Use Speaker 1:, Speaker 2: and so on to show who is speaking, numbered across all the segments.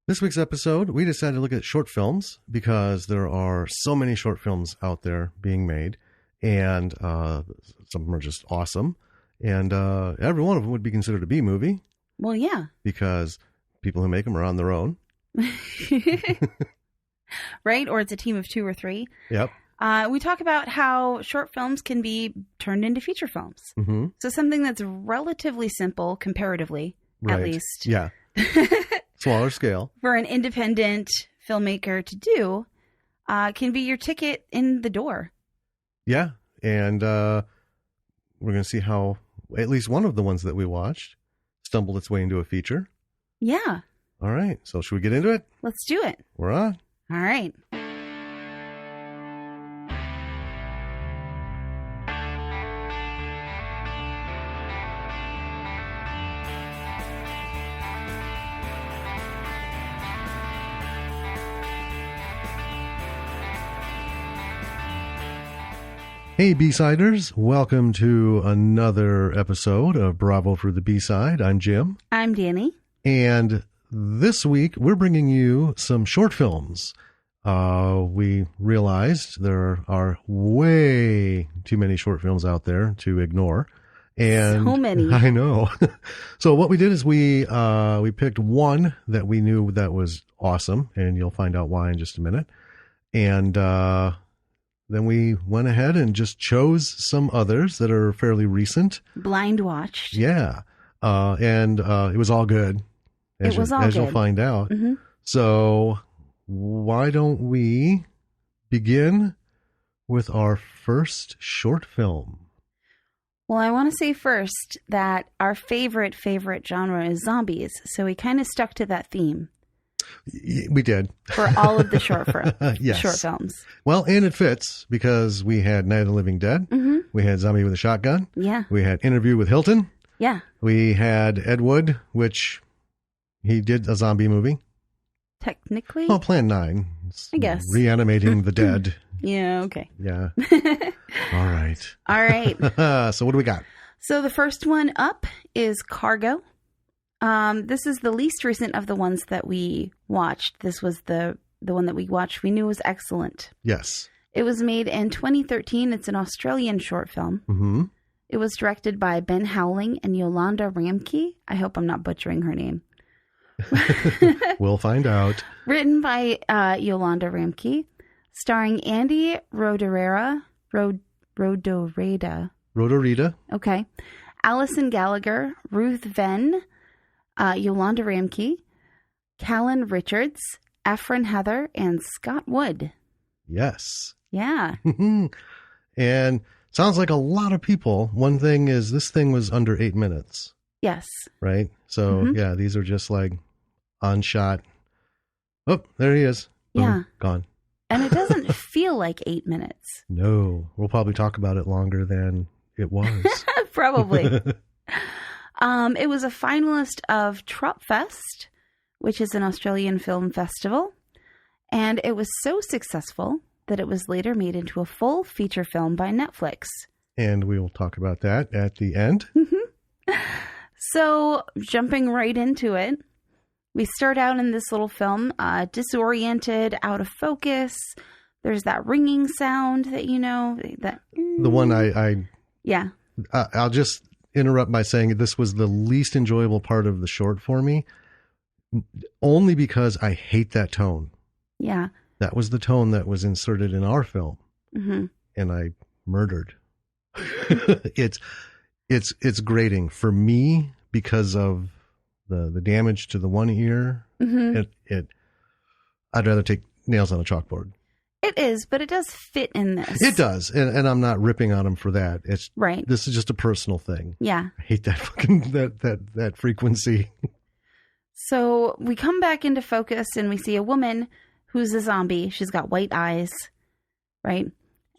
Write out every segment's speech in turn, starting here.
Speaker 1: This week's episode, we decided to look at short films because there are so many short films out there being made, and some of them are just awesome. And every one of them would be considered a B movie.
Speaker 2: Well, yeah.
Speaker 1: Because people who make them are on their own.
Speaker 2: Right? Or it's a team of 2 or 3.
Speaker 1: Yep.
Speaker 2: We talk about how short films can be turned into feature films.
Speaker 1: Mm-hmm.
Speaker 2: So something that's relatively simple, comparatively, at least.
Speaker 1: Yeah. Smaller scale.
Speaker 2: For an independent filmmaker to do, can be your ticket in the door.
Speaker 1: Yeah. And we're going to see how at least one of the ones that we watched stumbled its way into a feature.
Speaker 2: Yeah.
Speaker 1: All right. So should we get into it?
Speaker 2: Let's do it.
Speaker 1: We're on.
Speaker 2: All right.
Speaker 1: Hey, B-Siders. Welcome to another episode of Bravo for the B-Side. I'm Jim.
Speaker 2: I'm Danny.
Speaker 1: And this week, we're bringing you some short films. We realized there are way too many short films out there to ignore. And
Speaker 2: so many.
Speaker 1: I know. So what we did is we picked one that we knew that was awesome, and you'll find out why in just a minute. And then we went ahead and just chose some others that are fairly recent.
Speaker 2: Blind watched.
Speaker 1: Yeah. And it was all good. As you'll find out.
Speaker 2: Mm-hmm.
Speaker 1: So why don't we begin with our first short film?
Speaker 2: Well, I want to say first that our favorite genre is zombies. So we kind of stuck to that theme.
Speaker 1: We did.
Speaker 2: For all of the short
Speaker 1: yes.
Speaker 2: films.
Speaker 1: Well, and it fits because we had Night of the Living Dead.
Speaker 2: Mm-hmm.
Speaker 1: We had Zombie with a Shotgun.
Speaker 2: Yeah.
Speaker 1: We had Interview with Hilton.
Speaker 2: Yeah.
Speaker 1: We had Ed Wood, which he did a zombie movie.
Speaker 2: Technically?
Speaker 1: Well, Plan 9.
Speaker 2: I guess.
Speaker 1: Reanimating the dead.
Speaker 2: Yeah, okay.
Speaker 1: Yeah. All right.
Speaker 2: All right.
Speaker 1: So what do we got?
Speaker 2: So the first one up is Cargo. This is the least recent of the ones that we watched. This was the one that we watched. We knew was excellent.
Speaker 1: Yes.
Speaker 2: It was made in 2013. It's an Australian short film.
Speaker 1: Mm-hmm.
Speaker 2: It was directed by Ben Howling and Yolanda Ramke. I hope I'm not butchering her name.
Speaker 1: We'll find out.
Speaker 2: Written by Yolanda Ramke, starring Andy Rodoreda. Okay. Alison Gallagher, Ruth Venn, Yolanda Ramke, Callan Richards, Efren Heather, and Scott Wood.
Speaker 1: Yes.
Speaker 2: Yeah.
Speaker 1: And sounds like a lot of people. One thing is this thing was under 8 minutes.
Speaker 2: Yes.
Speaker 1: Right? So, yeah, these are just like on shot. Oh, there he is. Boom,
Speaker 2: yeah.
Speaker 1: Gone.
Speaker 2: And it doesn't feel like 8 minutes.
Speaker 1: No. We'll probably talk about it longer than it was.
Speaker 2: Probably. It was a finalist of Tropfest, which is an Australian film festival. And it was so successful that it was later made into a full feature film by Netflix. And
Speaker 1: we will talk about that at the end.
Speaker 2: So, jumping right into it, we start out in this little film, disoriented, out of focus. There's that ringing sound that,
Speaker 1: The one
Speaker 2: Yeah.
Speaker 1: I'll just interrupt by saying this was the least enjoyable part of the short for me, only because I hate that tone.
Speaker 2: Yeah.
Speaker 1: That was the tone that was inserted in our film,
Speaker 2: and
Speaker 1: I murdered. It's grating for me because of the damage to the one ear. I'd rather take nails on a chalkboard.
Speaker 2: It is, but it does fit in this.
Speaker 1: It does, and I'm not ripping on him for that. It's
Speaker 2: right.
Speaker 1: This is just a personal thing.
Speaker 2: Yeah,
Speaker 1: I hate that fucking that frequency.
Speaker 2: So we come back into focus, and we see a woman who's a zombie. She's got white eyes, right?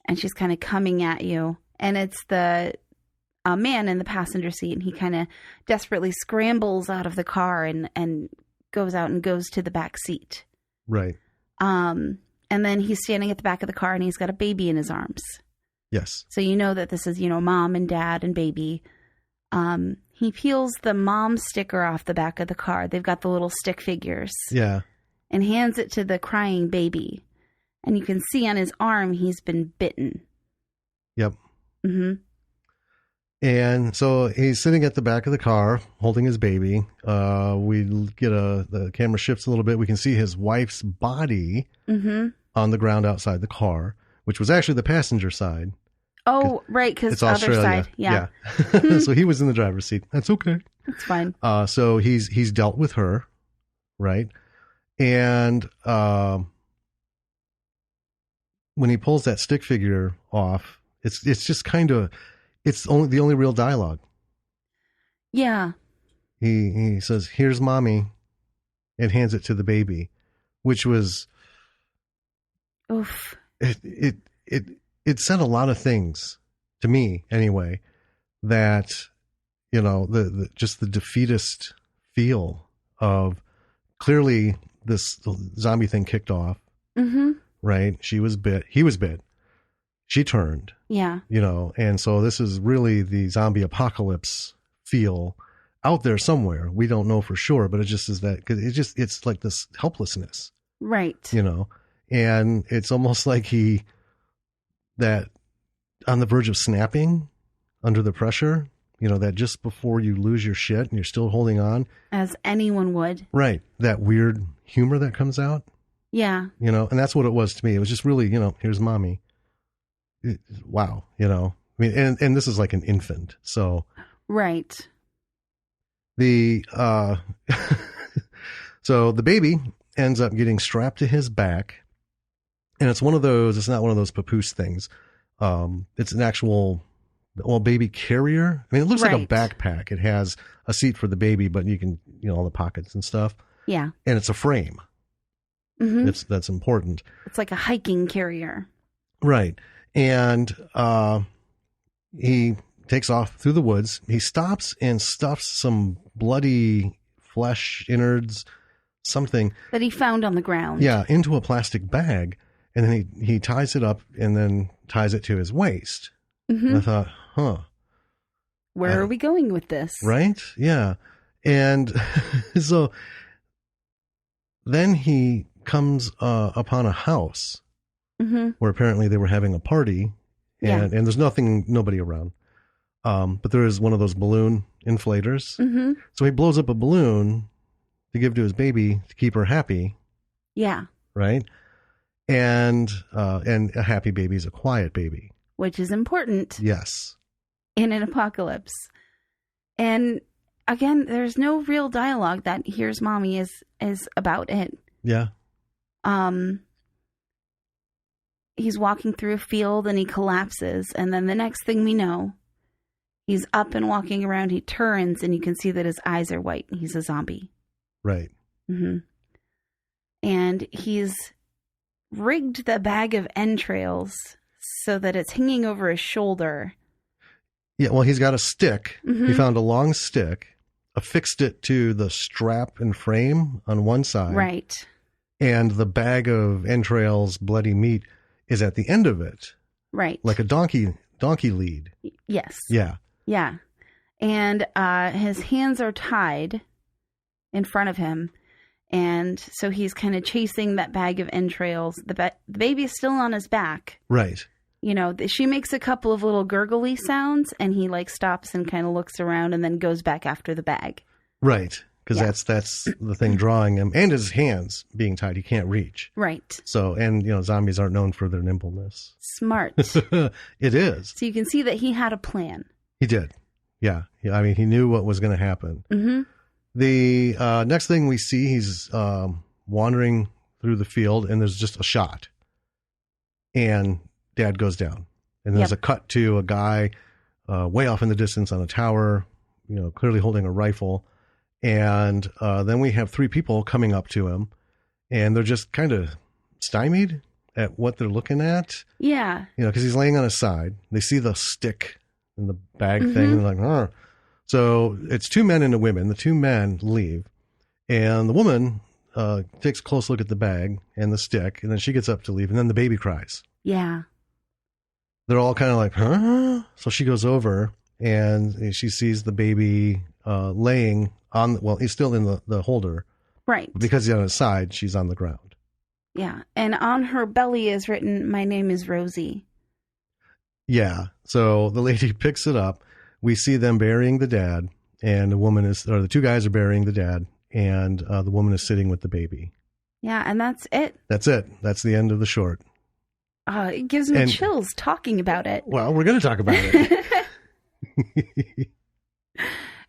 Speaker 2: And she's kind of coming at you, and it's the man in the passenger seat, and he kind of desperately scrambles out of the car and goes out and goes to the back seat.
Speaker 1: Right.
Speaker 2: And then he's standing at the back of the car and he's got a baby in his arms.
Speaker 1: Yes.
Speaker 2: So you know that this is, mom and dad and baby. He peels the mom sticker off the back of the car. They've got the little stick figures.
Speaker 1: Yeah.
Speaker 2: and hands it to the crying baby. And you can see on his arm he's been bitten.
Speaker 1: Yep.
Speaker 2: Mm-hmm.
Speaker 1: And so he's sitting at the back of the car holding his baby. We get the camera shifts a little bit. We can see his wife's body on the ground outside the car, which was actually the passenger side.
Speaker 2: Oh, right, because
Speaker 1: it's
Speaker 2: the
Speaker 1: Australia.
Speaker 2: other side. Yeah.
Speaker 1: So he was in the driver's seat. That's okay.
Speaker 2: That's fine.
Speaker 1: So he's dealt with her, right? And when he pulls that stick figure off, it's just kind of, it's the only real dialogue.
Speaker 2: Yeah.
Speaker 1: He says, "Here's mommy," and hands it to the baby, which was,
Speaker 2: oof.
Speaker 1: It said a lot of things to me anyway, that, you know, the just the defeatist feel of, clearly this zombie thing kicked off, right? She was bit, he was bit, she turned,
Speaker 2: yeah,
Speaker 1: you know, and so this is really the zombie apocalypse feel out there somewhere. We don't know for sure, but it just is that, because it's like this helplessness,
Speaker 2: right?
Speaker 1: You know, and it's almost like that on the verge of snapping under the pressure, you know, that just before you lose your shit and you're still holding on.
Speaker 2: As anyone would. Right.
Speaker 1: That weird humor that comes out.
Speaker 2: Yeah.
Speaker 1: You know, and that's what it was to me. It was just really, you know, here's mommy. Wow. You know, I mean, and this is like an infant. So.
Speaker 2: Right.
Speaker 1: So the baby ends up getting strapped to his back. And it's not one of those papoose things. It's an actual, baby carrier. I mean, it looks like a backpack. It has a seat for the baby, but you can, you know, all the pockets and stuff.
Speaker 2: Yeah.
Speaker 1: And it's a frame. Mm-hmm. That's important.
Speaker 2: It's like a hiking carrier.
Speaker 1: Right. And he takes off through the woods. He stops and stuffs some bloody flesh, innards, something. That
Speaker 2: he found on the ground.
Speaker 1: Yeah, into a plastic bag. And then he ties it up and then ties it to his waist. Mm-hmm. And I thought,
Speaker 2: where are we going with this?
Speaker 1: Right? Yeah. And so then he comes upon a house where apparently they were having a party, and there's nobody around. But there is one of those balloon inflators. Mm-hmm. So he blows up a balloon to give to his baby to keep her happy.
Speaker 2: Yeah.
Speaker 1: Right? And a happy baby is a quiet baby.
Speaker 2: Which is important.
Speaker 1: Yes.
Speaker 2: In an apocalypse. And again, there's no real dialogue that "Here's Mommy" is about it.
Speaker 1: Yeah.
Speaker 2: He's walking through a field and he collapses. And then the next thing we know, he's up and walking around. He turns and you can see that his eyes are white. He's a zombie.
Speaker 1: Right.
Speaker 2: Mm-hmm. And he's rigged the bag of entrails so that it's hanging over his shoulder.
Speaker 1: Yeah, well, he's got a stick. Mm-hmm. He found a long stick, affixed it to the strap and frame on one side.
Speaker 2: Right.
Speaker 1: And the bag of entrails, bloody meat, is at the end of it.
Speaker 2: Right.
Speaker 1: Like a donkey lead.
Speaker 2: Yes.
Speaker 1: Yeah.
Speaker 2: Yeah. And his hands are tied in front of him. And so he's kind of chasing that bag of entrails. The baby is still on his back.
Speaker 1: Right.
Speaker 2: You know, she makes a couple of little gurgly sounds, and he like stops and kind of looks around and then goes back after the bag.
Speaker 1: Right. Because that's the thing drawing him, and his hands being tied. He can't reach.
Speaker 2: Right.
Speaker 1: So, and, you know, zombies aren't known for their nimbleness.
Speaker 2: Smart.
Speaker 1: It is.
Speaker 2: So you can see that he had a plan.
Speaker 1: He did. Yeah. I mean, he knew what was going to happen. Mm-hmm. The next thing we see, he's wandering through the field, and there's just a shot. And Dad goes down. And there's a cut to a guy way off in the distance on a tower, you know, clearly holding a rifle. And then we have three people coming up to him, and they're just kind of stymied at what they're looking at.
Speaker 2: Yeah.
Speaker 1: You know, because he's laying on his side. They see the stick in the bag thing, and they're like, oh. So it's two men and a woman. The two men leave, and the woman takes a close look at the bag and the stick, and then she gets up to leave, and then the baby cries.
Speaker 2: Yeah.
Speaker 1: They're all kind of like, huh? So she goes over, and she sees the baby laying on, well, he's still in the holder,
Speaker 2: Right.
Speaker 1: Because he's on his side, she's on the ground.
Speaker 2: Yeah. And on her belly is written, "My name is Rosie."
Speaker 1: Yeah. So the lady picks it up. We see them burying the dad, and the two guys are burying the dad, and the woman is sitting with the baby.
Speaker 2: Yeah. And that's it.
Speaker 1: That's it. That's the end of the short.
Speaker 2: It gives me chills talking about it.
Speaker 1: Well, we're going to talk about it.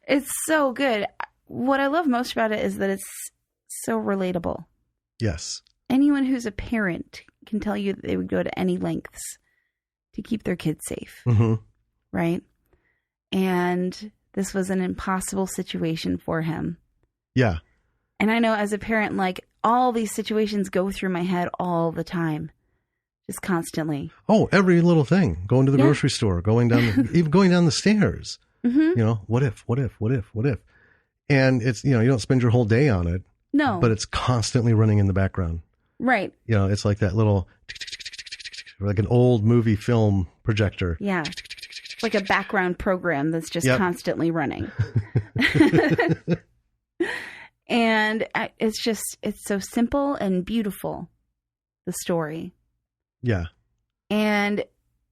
Speaker 2: It's so good. What I love most about it is that it's so relatable.
Speaker 1: Yes.
Speaker 2: Anyone who's a parent can tell you that they would go to any lengths to keep their kids safe.
Speaker 1: Mm-hmm.
Speaker 2: Right? And this was an impossible situation for him.
Speaker 1: Yeah.
Speaker 2: And I know as a parent, like, all these situations go through my head all the time. Just constantly.
Speaker 1: Oh, every little thing. Going to the grocery store, even going down the stairs.
Speaker 2: Mm-hmm.
Speaker 1: You know, what if? And it's, you don't spend your whole day on it.
Speaker 2: No.
Speaker 1: But it's constantly running in the background.
Speaker 2: Right.
Speaker 1: It's like that little, like an old movie film projector.
Speaker 2: Yeah. Like a background program that's just constantly running. And it's so simple and beautiful, the story.
Speaker 1: Yeah.
Speaker 2: And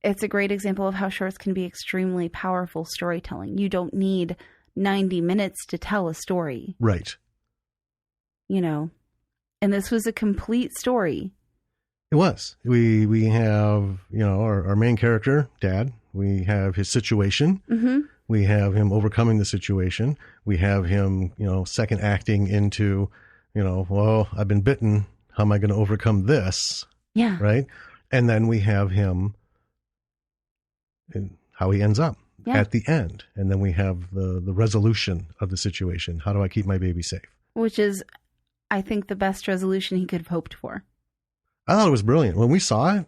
Speaker 2: it's a great example of how shorts can be extremely powerful storytelling. You don't need 90 minutes to tell a story.
Speaker 1: Right.
Speaker 2: And this was a complete story.
Speaker 1: It was. We have, our main character, Dad. We have his situation.
Speaker 2: Mm-hmm.
Speaker 1: We have him overcoming the situation. We have him, second acting into, well, I've been bitten. How am I going to overcome this?
Speaker 2: Yeah.
Speaker 1: Right. And then we have him and how he ends up at the end. And then we have the resolution of the situation. How do I keep my baby safe? Which
Speaker 2: is, I think, the best resolution he could have hoped for.
Speaker 1: I thought it was brilliant. When we saw it,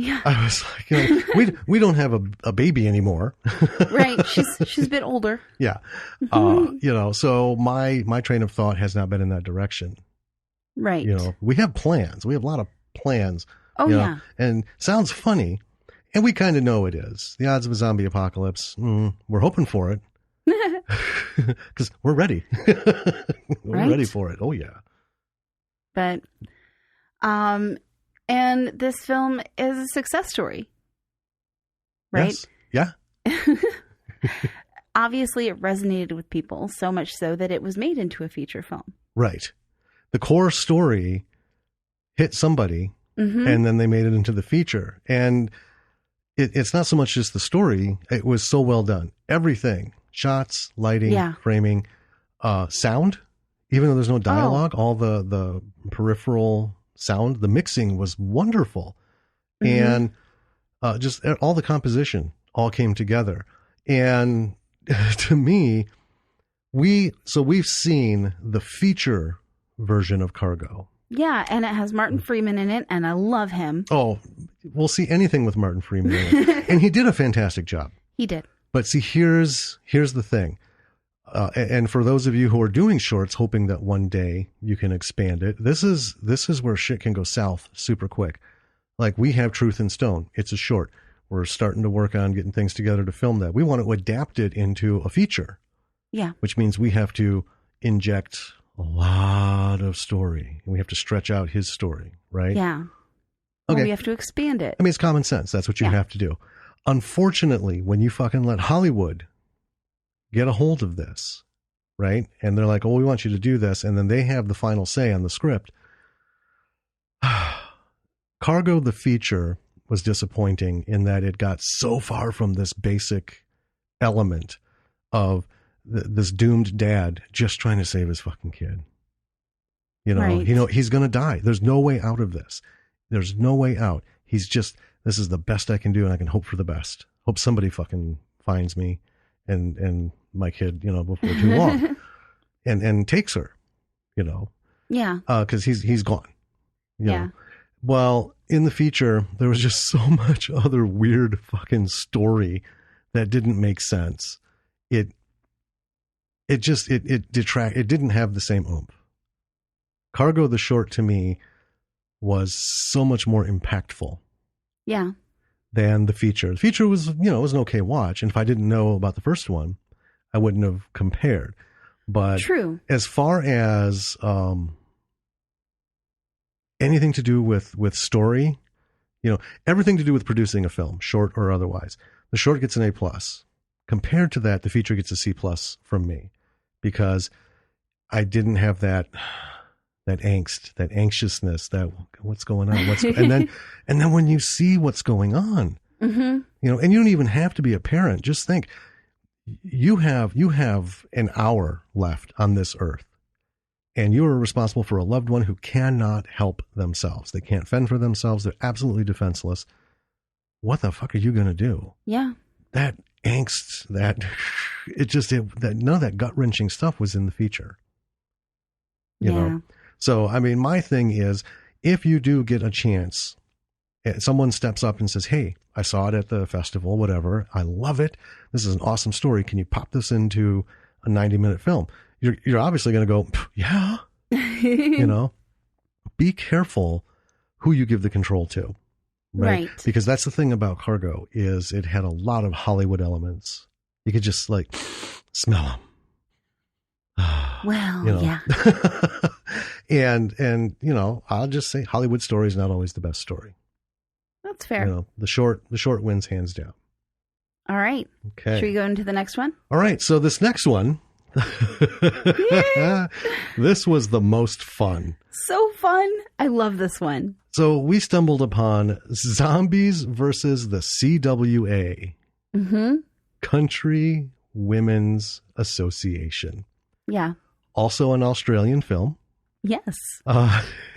Speaker 1: I was like, we don't have a baby anymore.
Speaker 2: Right. She's a bit older.
Speaker 1: Yeah. So my train of thought has not been in that direction.
Speaker 2: Right.
Speaker 1: We have plans. We have a lot of plans.
Speaker 2: Oh, yeah.
Speaker 1: And sounds funny. And we kind of know it is. The odds of a zombie apocalypse, we're hoping for it. Because we're ready. We're ready for it. Oh, yeah.
Speaker 2: But, and this film is a success story. Right?
Speaker 1: Yes. Yeah.
Speaker 2: Obviously, it resonated with people so much so that it was made into a feature film.
Speaker 1: Right. The core story hit somebody. Mm-hmm. And then they made it into the feature. And it's not so much just the story. It was so well done. Everything. Shots, lighting, framing, sound. Even though there's no dialogue, all the peripheral sound, the mixing was wonderful. Mm-hmm. And just all the composition all came together. And to me, we've seen the feature version of Cargo.
Speaker 2: Yeah, and it has Martin Freeman in it, and I love him.
Speaker 1: Oh, we'll see anything with Martin Freeman in it. And he did a fantastic job.
Speaker 2: He did.
Speaker 1: But see, here's the thing. And for those of you who are doing shorts, hoping that one day you can expand it, this is where shit can go south super quick. Like, we have Truth in Stone. It's a short. We're starting to work on getting things together to film that. We want to adapt it into a feature.
Speaker 2: Yeah.
Speaker 1: Which means we have to inject a lot of story, and we have to stretch out his story, right?
Speaker 2: Yeah.
Speaker 1: Okay.
Speaker 2: Well, we have to expand it.
Speaker 1: I mean, it's common sense. That's what you have to do. Unfortunately, when you fucking let Hollywood get a hold of this, right? And they're like, oh, we want you to do this. And then they have the final say on the script. Cargo, the feature, was disappointing in that it got so far from this basic element of this doomed dad just trying to save his fucking kid.
Speaker 2: Right.
Speaker 1: He's going to die. There's no way out of this. There's no way out. He's just, this is the best I can do, and I can hope for the best. Hope somebody fucking finds me and my kid, before too long. and takes her,
Speaker 2: Yeah.
Speaker 1: Because he's gone. You know? Well, in the feature, there was just so much other weird fucking story that didn't make sense. It didn't have the same oomph. Cargo, the short, to me, was so much more impactful.
Speaker 2: Yeah.
Speaker 1: Than the feature. The feature was, was an okay watch. And if I didn't know about the first one, I wouldn't have compared. But
Speaker 2: True.
Speaker 1: as far as anything to do with story, everything to do with producing a film, short or otherwise, the short gets an A+. Compared to that, the feature gets a C+ from me, because I didn't have that angst, that anxiousness, that what's going on, and then when you see what's going on, and you don't even have to be a parent. Just think, you have an hour left on this earth, and you are responsible for a loved one who cannot help themselves. They can't fend for themselves. They're absolutely defenseless. What the fuck are you going to do?
Speaker 2: Yeah.
Speaker 1: That angst, that none of that gut wrenching stuff was in the feature. You know? So, I mean, my thing is, if you do get a chance, someone steps up and says, hey, I saw it at the festival, whatever. I love it. This is an awesome story. Can you pop this into a 90-minute film? You're obviously going to go, yeah, be careful who you give the control to. Right. Because that's the thing about Cargo, is it had a lot of Hollywood elements. You could just smell them.
Speaker 2: Well, yeah.
Speaker 1: and I'll just say Hollywood story is not always the best story.
Speaker 2: That's fair.
Speaker 1: The short wins hands down.
Speaker 2: All right.
Speaker 1: Okay.
Speaker 2: Should we go into the next one?
Speaker 1: All right. So this next one, this was the most fun.
Speaker 2: So fun. I love this one.
Speaker 1: So we stumbled upon Zombies versus the CWA. Country Women's Association.
Speaker 2: Yeah.
Speaker 1: Also an Australian film.
Speaker 2: Yes.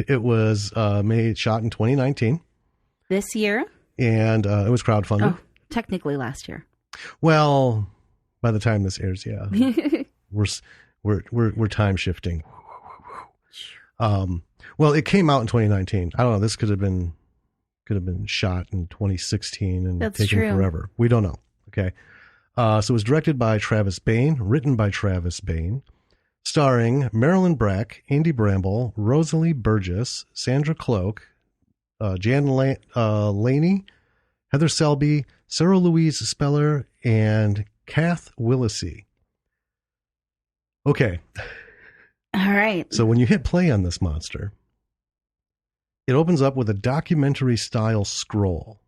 Speaker 1: It was shot in 2019.
Speaker 2: This year?
Speaker 1: And it was crowdfunded.
Speaker 2: Oh, technically last year.
Speaker 1: Well, by the time this airs, yeah. we're time shifting. Well, it came out in 2019. I don't know. This could have been shot in 2016 and
Speaker 2: That's
Speaker 1: taken
Speaker 2: true.
Speaker 1: forever. We don't know. Okay. So it was directed by Travis Bain, written by Travis Bain, starring Marilyn Brack, Andy Bramble, Rosalie Burgess, Sandra Cloak, Jan Laney, Heather Selby, Sarah Louise Speller, and Kath Willisey. Okay.
Speaker 2: All right.
Speaker 1: So when you hit play on this monster, it opens up with a documentary style scroll,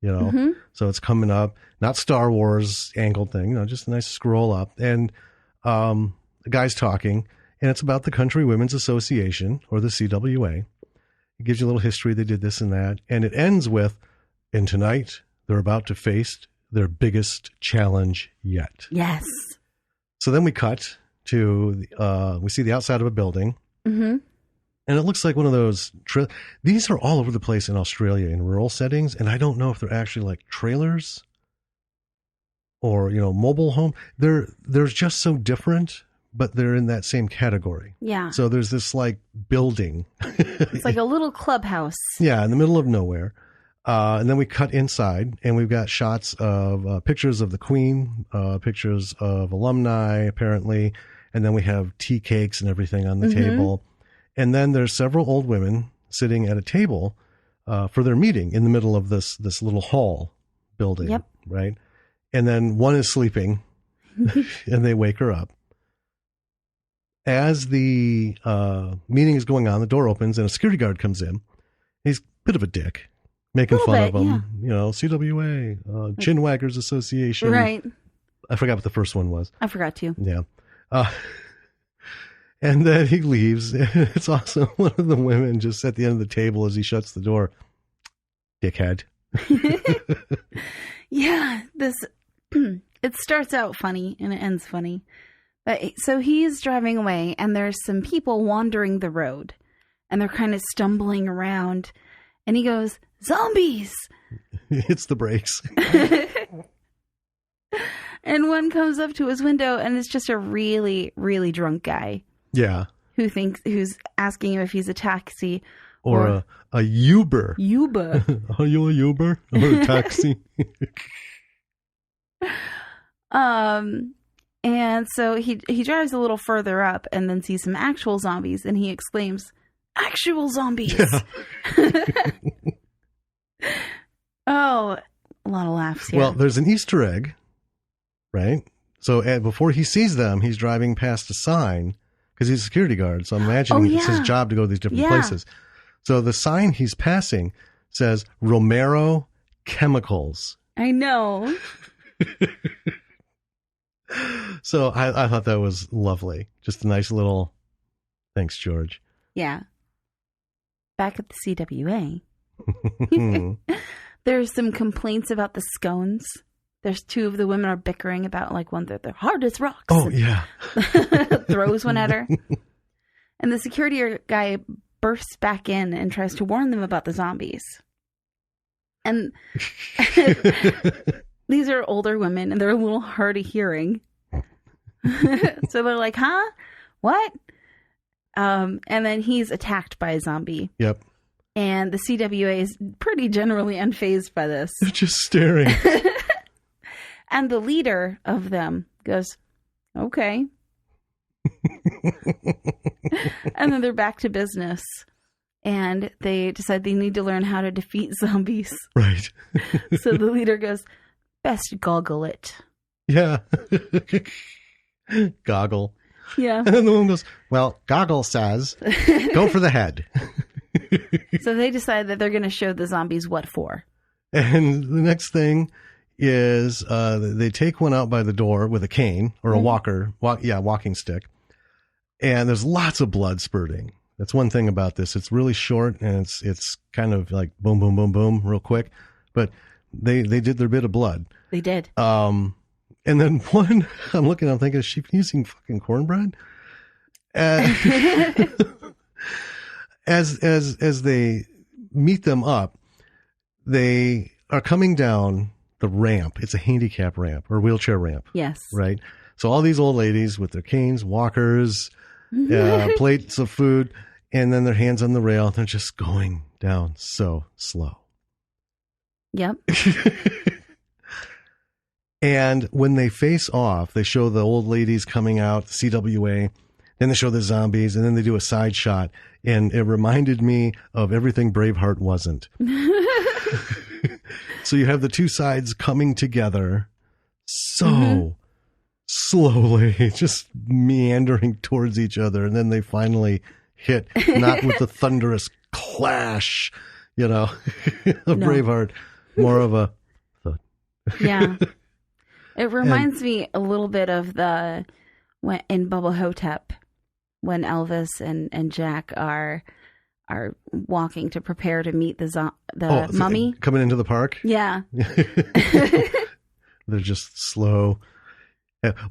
Speaker 1: So it's coming up, not Star Wars angled thing, just a nice scroll up, and the guy's talking, and it's about the Country Women's Association, or the CWA. It gives you a little history. They did this and that, and it ends with, and tonight they're about to face their biggest challenge yet.
Speaker 2: Yes.
Speaker 1: So then we cut to, we see the outside of a building. And it looks like one of those, these are all over the place in Australia in rural settings. And I don't know if they're actually like trailers or, mobile home. They're just so different, but they're in that same category.
Speaker 2: Yeah.
Speaker 1: So there's this building.
Speaker 2: It's like a little clubhouse.
Speaker 1: Yeah. In the middle of nowhere. And then we cut inside, and we've got shots of pictures of the Queen, pictures of alumni, apparently. And then we have tea cakes and everything on the table. And then there's several old women sitting at a table for their meeting in the middle of this little hall building.
Speaker 2: Yep.
Speaker 1: Right. And then one is sleeping and they wake her up. As the meeting is going on, the door opens and a security guard comes in. He's a bit of a dick, making fun of them. Yeah. CWA, Chin Waggers Association.
Speaker 2: Right.
Speaker 1: I forgot what the first one was.
Speaker 2: I forgot to.
Speaker 1: Yeah. And then he leaves. It's awesome. One of the women just at the end of the table as he shuts the door. Dickhead.
Speaker 2: Yeah. It starts out funny and it ends funny. So he's driving away and there's some people wandering the road and they're kind of stumbling around and he goes, "Zombies!"
Speaker 1: He hits the brakes.
Speaker 2: And one comes up to his window and it's just a really, really drunk guy.
Speaker 1: Yeah.
Speaker 2: Who's asking him if he's a taxi.
Speaker 1: Or a Uber.
Speaker 2: Uber.
Speaker 1: Are you a Uber or a taxi?
Speaker 2: And so he drives a little further up and then sees some actual zombies and he exclaims, "Actual zombies!" Yeah. Oh, a lot of laughs here.
Speaker 1: Well, there's an Easter egg, right? So before he sees them, he's driving past a sign because he's a security guard. So I'm imagining it's his job to go to these different places. So the sign he's passing says Romero Chemicals.
Speaker 2: I know.
Speaker 1: So I thought that was lovely. Just a nice little thanks, George.
Speaker 2: Yeah. Back at the CWA, there's some complaints about the scones. There's two of the women are bickering about like one that they're hard as rocks.
Speaker 1: Oh, yeah.
Speaker 2: Throws one at her. And the security guy bursts back in and tries to warn them about the zombies. And these are older women and they're a little hard of hearing. So they're like, huh? What? And then he's attacked by a zombie.
Speaker 1: Yep.
Speaker 2: And the CWA is pretty generally unfazed by this.
Speaker 1: They're just staring.
Speaker 2: And the leader of them goes, okay. And then they're back to business. And they decide they need to learn how to defeat zombies.
Speaker 1: Right.
Speaker 2: So the leader goes, best goggle it.
Speaker 1: Yeah. Goggle.
Speaker 2: Yeah.
Speaker 1: And then the woman goes, well, Goggle says, go for the head.
Speaker 2: So they decide that they're going to show the zombies what for.
Speaker 1: And the next thing is they take one out by the door with a cane or a walking stick. And there's lots of blood spurting. That's one thing about this. It's really short and it's kind of like boom, boom, boom, boom, real quick. But they did their bit of blood.
Speaker 2: They did.
Speaker 1: And then one, I'm thinking, is she using fucking cornbread? As they meet them up, they are coming down the ramp. It's a handicap ramp or wheelchair ramp.
Speaker 2: Yes.
Speaker 1: Right. So all these old ladies with their canes, walkers, plates of food, and then their hands on the rail. They're just going down so slow.
Speaker 2: Yep.
Speaker 1: And when they face off, they show the old ladies coming out, the CWA, then they show the zombies, and then they do a side shot. And it reminded me of everything Braveheart wasn't. So you have the two sides coming together so slowly, just meandering towards each other. And then they finally hit, not with the thunderous clash, of Braveheart, more of a thud.
Speaker 2: Yeah. It reminds me a little bit of in Bubba Hotep when Elvis and Jack are walking to prepare to meet the mummy
Speaker 1: coming into the park.
Speaker 2: Yeah.
Speaker 1: They're just slow.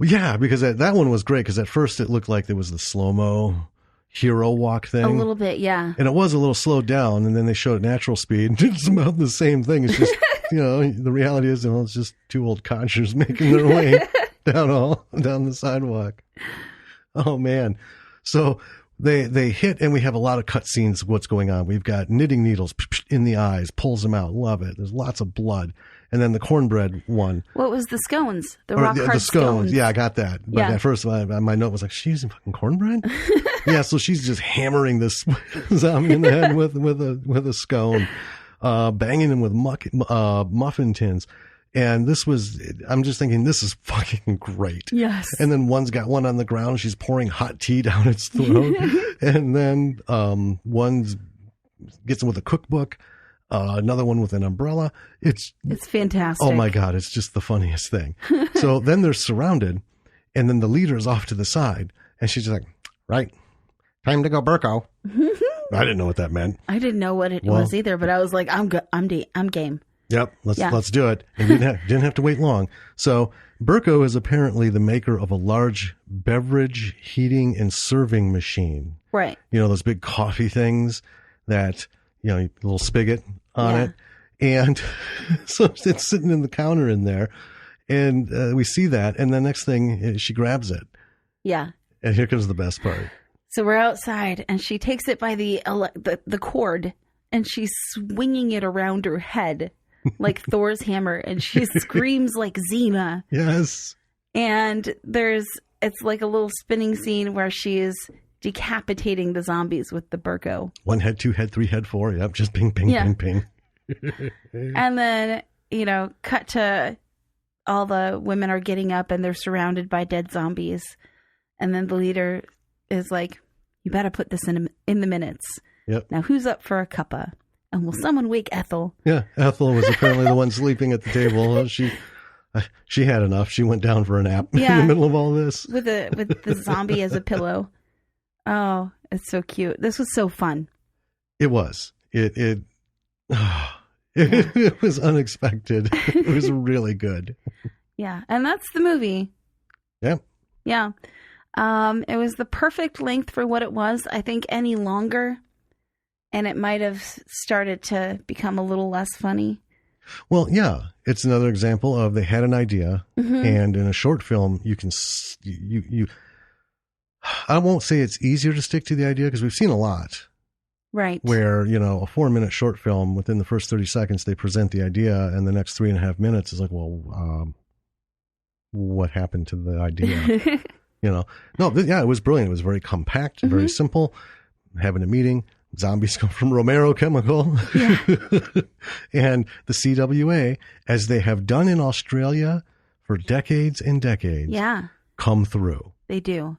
Speaker 1: Yeah, because that one was great because at first it looked like there was the slow-mo hero walk thing.
Speaker 2: A little bit, yeah.
Speaker 1: And it was a little slowed down, and then they showed natural speed. It's about the same thing. It's just, the reality is, it's just two old codgers making their way down the sidewalk. Oh, man. So they hit, and we have a lot of cut scenes of what's going on. We've got knitting needles in the eyes, pulls them out. Love it. There's lots of blood. And then the cornbread one.
Speaker 2: What was the scones? The rock hard
Speaker 1: the scones. Yeah, I got that. But
Speaker 2: yeah.
Speaker 1: At first, my note was like, she's using fucking cornbread? Yeah, so she's just hammering this zombie in the head with a scone, banging him with muffin tins. And I'm just thinking, this is fucking great.
Speaker 2: Yes.
Speaker 1: And then one's got one on the ground. She's pouring hot tea down its throat. And then one's gets him with a cookbook. Another one with an umbrella. It's
Speaker 2: fantastic.
Speaker 1: Oh my God. It's just the funniest thing. So then they're surrounded and then the leader is off to the side and she's just like, right, time to go Burko. I didn't know what that meant.
Speaker 2: I didn't know what it was either, but I was like, I'm game.
Speaker 1: Yep. Let's do it. And didn't have to wait long. So Burko is apparently the maker of a large beverage heating and serving machine.
Speaker 2: Right.
Speaker 1: Those big coffee things that, a little spigot on it. And so it's sitting in the counter in there and we see that. And the next thing she grabs it.
Speaker 2: Yeah.
Speaker 1: And here comes the best part.
Speaker 2: So we're outside and she takes it by the cord and she's swinging it around her head like Thor's hammer. And she screams like Xena.
Speaker 1: Yes.
Speaker 2: And it's like a little spinning scene where she is decapitating the zombies with the Burko.
Speaker 1: 1 head, 2 head, 3 head, 4. Yep. Just ping, ping, ping, ping.
Speaker 2: And then, cut to all the women are getting up and they're surrounded by dead zombies. And then the leader is like, you better put this in the minutes.
Speaker 1: Yep.
Speaker 2: Now, who's up for a cuppa? And will someone wake Ethel?
Speaker 1: Yeah, Ethel was apparently the one sleeping at the table. She had enough. She went down for a nap in the middle of all this.
Speaker 2: With the zombie as a pillow. Oh, it's so cute. This was so fun.
Speaker 1: It was. It was unexpected. It was really good.
Speaker 2: Yeah, and that's the movie.
Speaker 1: Yeah.
Speaker 2: Yeah. It was the perfect length for what it was. I think any longer, and it might have started to become a little less funny.
Speaker 1: Well, yeah, it's another example of they had an idea, and in a short film, you can you. I won't say it's easier to stick to the idea because we've seen a lot,
Speaker 2: right?
Speaker 1: Where a 4-minute short film, within the first 30 seconds, they present the idea, and the next 3.5 minutes is like, well, what happened to the idea? No, it was brilliant. It was very compact, very simple. Having a meeting. Zombies come from Romero Chemical.
Speaker 2: Yeah.
Speaker 1: And the CWA, as they have done in Australia for decades and decades, come through.
Speaker 2: They do.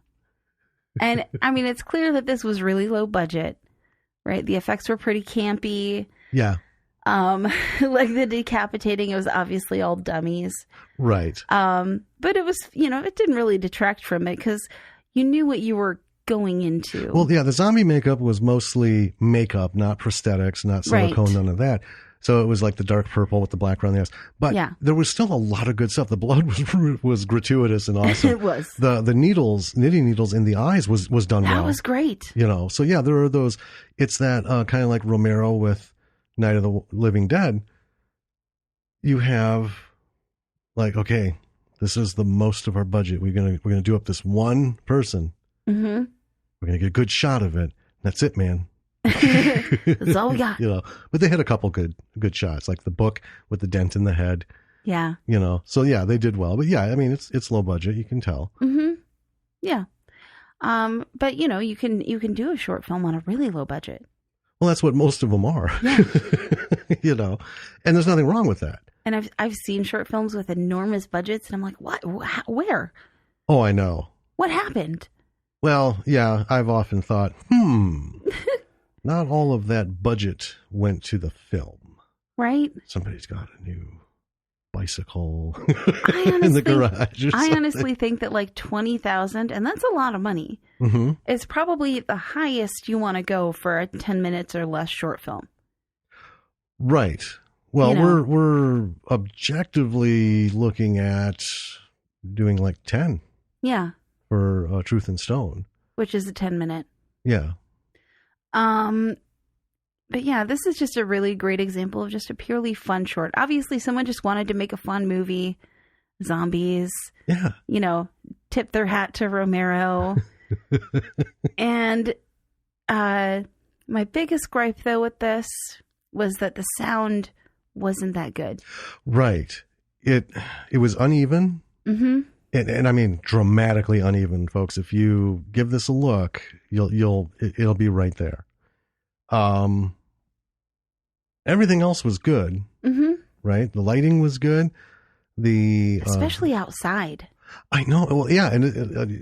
Speaker 2: And I mean, it's clear that this was really low budget, right? The effects were pretty campy.
Speaker 1: Yeah.
Speaker 2: Like the decapitating, it was obviously all dummies.
Speaker 1: Right.
Speaker 2: But it was, it didn't really detract from it because you knew what you were going into.
Speaker 1: Well, yeah, the zombie makeup was mostly makeup, not prosthetics, not silicone, none of that. So it was like the dark purple with the black around the eyes. But there was still a lot of good stuff. The blood was gratuitous and awesome.
Speaker 2: It was.
Speaker 1: The knitting needles in the eyes was done well.
Speaker 2: That was great.
Speaker 1: So yeah, there are those. It's that kind of like Romero with Night of the Living Dead. You have like, okay, this is the most of our budget. We're gonna do up this one person. Mm-hmm. We're gonna get a good shot of it. That's it, man.
Speaker 2: That's all we got.
Speaker 1: But they had a couple good shots, like the book with the dent in the head.
Speaker 2: Yeah.
Speaker 1: So yeah, they did well. But yeah, I mean, it's low budget. You can tell.
Speaker 2: Mm-hmm. Yeah. But you can do a short film on a really low budget.
Speaker 1: Well, that's what most of them are.
Speaker 2: Yeah.
Speaker 1: And there's nothing wrong with that.
Speaker 2: And I've seen short films with enormous budgets, and I'm like, what? Where?
Speaker 1: Oh, I know.
Speaker 2: What happened?
Speaker 1: Well, yeah, I've often thought, not all of that budget went to the film.
Speaker 2: Right?
Speaker 1: Somebody's got a new bicycle in the garage.
Speaker 2: I honestly think that like $20,000, and that's a lot of money, is probably the highest you want to go for a 10 minutes or less short film.
Speaker 1: Right. Well, we're objectively looking at doing like 10.
Speaker 2: Yeah.
Speaker 1: For Truth and Stone,
Speaker 2: which is a 10-minute.
Speaker 1: Yeah.
Speaker 2: But yeah, this is just a really great example of just a purely fun short. Obviously, someone just wanted to make a fun movie. Zombies.
Speaker 1: Yeah.
Speaker 2: Tip their hat to Romero. And my biggest gripe, though, with this was that the sound wasn't that good.
Speaker 1: Right. It was uneven. Mm-hmm. And I mean, dramatically uneven, folks. If you give this a look, it'll be right there. Everything else was good, right? The lighting was good.
Speaker 2: Especially outside.
Speaker 1: I know. Well, yeah, and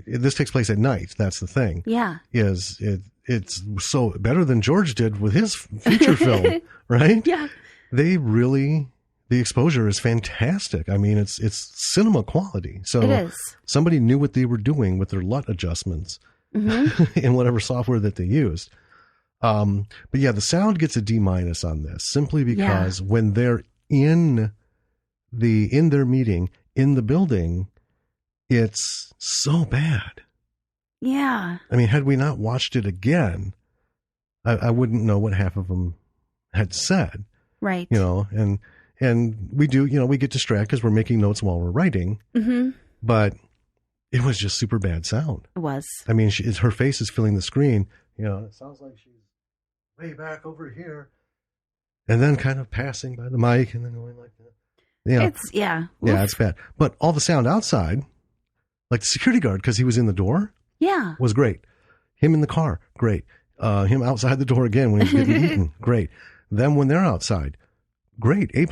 Speaker 1: this takes place at night. That's the thing.
Speaker 2: Yeah,
Speaker 1: it's so better than George did with his feature film, right?
Speaker 2: Yeah,
Speaker 1: the exposure is fantastic. I mean, it's cinema quality. So
Speaker 2: it is.
Speaker 1: Somebody knew what they were doing with their LUT adjustments in whatever software that they used. But yeah, the sound gets a D- on this simply because when they're in their meeting in the building, it's so bad.
Speaker 2: Yeah.
Speaker 1: I mean, had we not watched it again, I wouldn't know what half of them had said.
Speaker 2: Right.
Speaker 1: And we do, we get distracted because we're making notes while we're writing. Mm-hmm. But it was just super bad sound.
Speaker 2: It was.
Speaker 1: I mean, her face is filling the screen. It sounds like she's way back over here. And then kind of passing by the mic and then going like that.
Speaker 2: Yeah,
Speaker 1: it's bad. But all the sound outside, like the security guard, because he was in the door, was great. Him in the car, great. Him outside the door again when he's getting eaten, great. Them when they're outside, great. A+.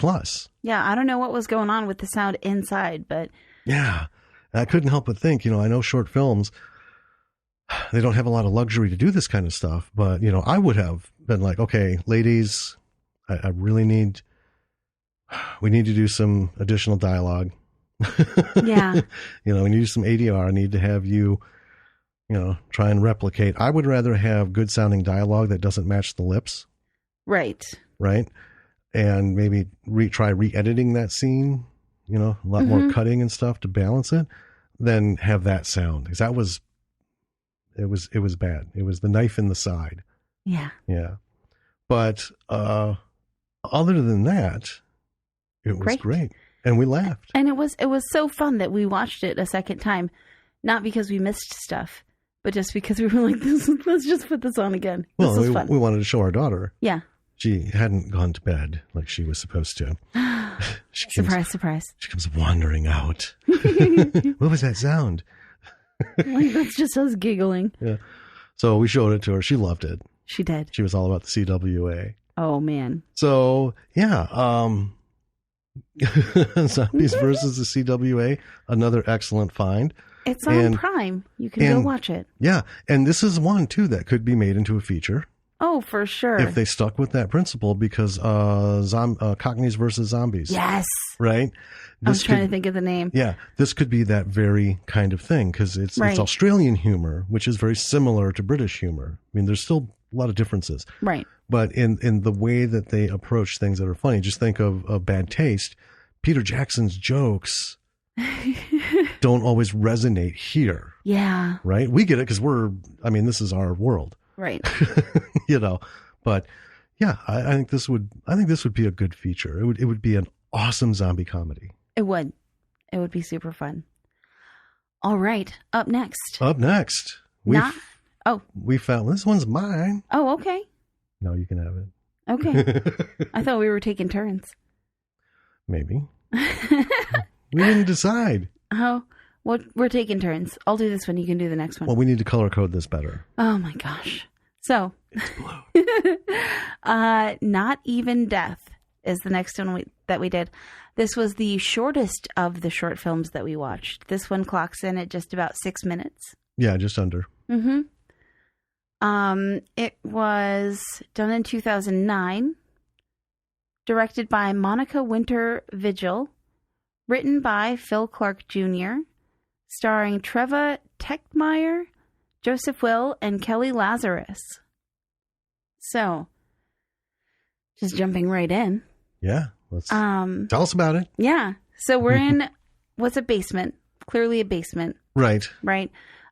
Speaker 2: Yeah, I don't know what was going on with the sound inside, but
Speaker 1: Yeah. I couldn't help but think, I know short films, they don't have a lot of luxury to do this kind of stuff, but, I would have been like, okay, ladies, I really we need to do some additional dialogue.
Speaker 2: yeah,
Speaker 1: We need to do some ADR. I need to have you, try and replicate. I would rather have good sounding dialogue that doesn't match the lips.
Speaker 2: right.
Speaker 1: Right. And maybe try re-editing that scene, a lot more cutting and stuff to balance it, than have that sound. Because it was bad. It was the knife in the side.
Speaker 2: Yeah.
Speaker 1: Yeah. But other than that, it was great. And we laughed.
Speaker 2: And it was so fun that we watched it a second time, not because we missed stuff, but just because we were like, let's just put this on again. This was fun.
Speaker 1: We wanted to show our daughter.
Speaker 2: Yeah.
Speaker 1: She hadn't gone to bed like she was supposed to.
Speaker 2: Surprise.
Speaker 1: She comes wandering out. What was that sound?
Speaker 2: Like, that's just us giggling.
Speaker 1: Yeah. So we showed it to her. She loved it.
Speaker 2: She did.
Speaker 1: She was all about the CWA.
Speaker 2: Oh, man.
Speaker 1: So, yeah. Zombies versus the CWA, another excellent find.
Speaker 2: It's on Prime. You can go watch it.
Speaker 1: Yeah. And this is one, too, that could be made into a feature.
Speaker 2: Oh, for sure.
Speaker 1: If they stuck with that principle, because Cockneys versus Zombies.
Speaker 2: Yes.
Speaker 1: Right?
Speaker 2: I was trying to think of the name.
Speaker 1: Yeah. This could be that very kind of thing, because it's Australian humor, which is very similar to British humor. I mean, there's still a lot of differences.
Speaker 2: Right.
Speaker 1: But in the way that they approach things that are funny, just think of Bad Taste. Peter Jackson's jokes don't always resonate here.
Speaker 2: Yeah.
Speaker 1: Right? We get it because this is our world.
Speaker 2: Right.
Speaker 1: But yeah, I think this would be a good feature. It would be an awesome zombie comedy.
Speaker 2: It would be super fun. All right. Up next. We
Speaker 1: found this one's mine.
Speaker 2: Oh, okay.
Speaker 1: No, you can have it.
Speaker 2: Okay. I thought we were taking turns.
Speaker 1: Maybe. We didn't decide.
Speaker 2: Oh, well, we're taking turns. I'll do this one. You can do the next one.
Speaker 1: Well, we need to color code this better.
Speaker 2: Oh my gosh. So,
Speaker 1: it's blue.
Speaker 2: Not Even Death is the next one that we did. This was the shortest of the short films that we watched. This one clocks in at just about 6 minutes.
Speaker 1: Yeah, just under.
Speaker 2: Mm-hmm. It was done in 2009, directed by Monica Winter Vigil, written by Phil Clark Jr., starring Treva Techmeyer, Joseph Will, and Kelly Lazarus. So, just jumping right in.
Speaker 1: Yeah, let's tell us about it.
Speaker 2: Yeah, so we're in what's a basement? Clearly a basement.
Speaker 1: Right.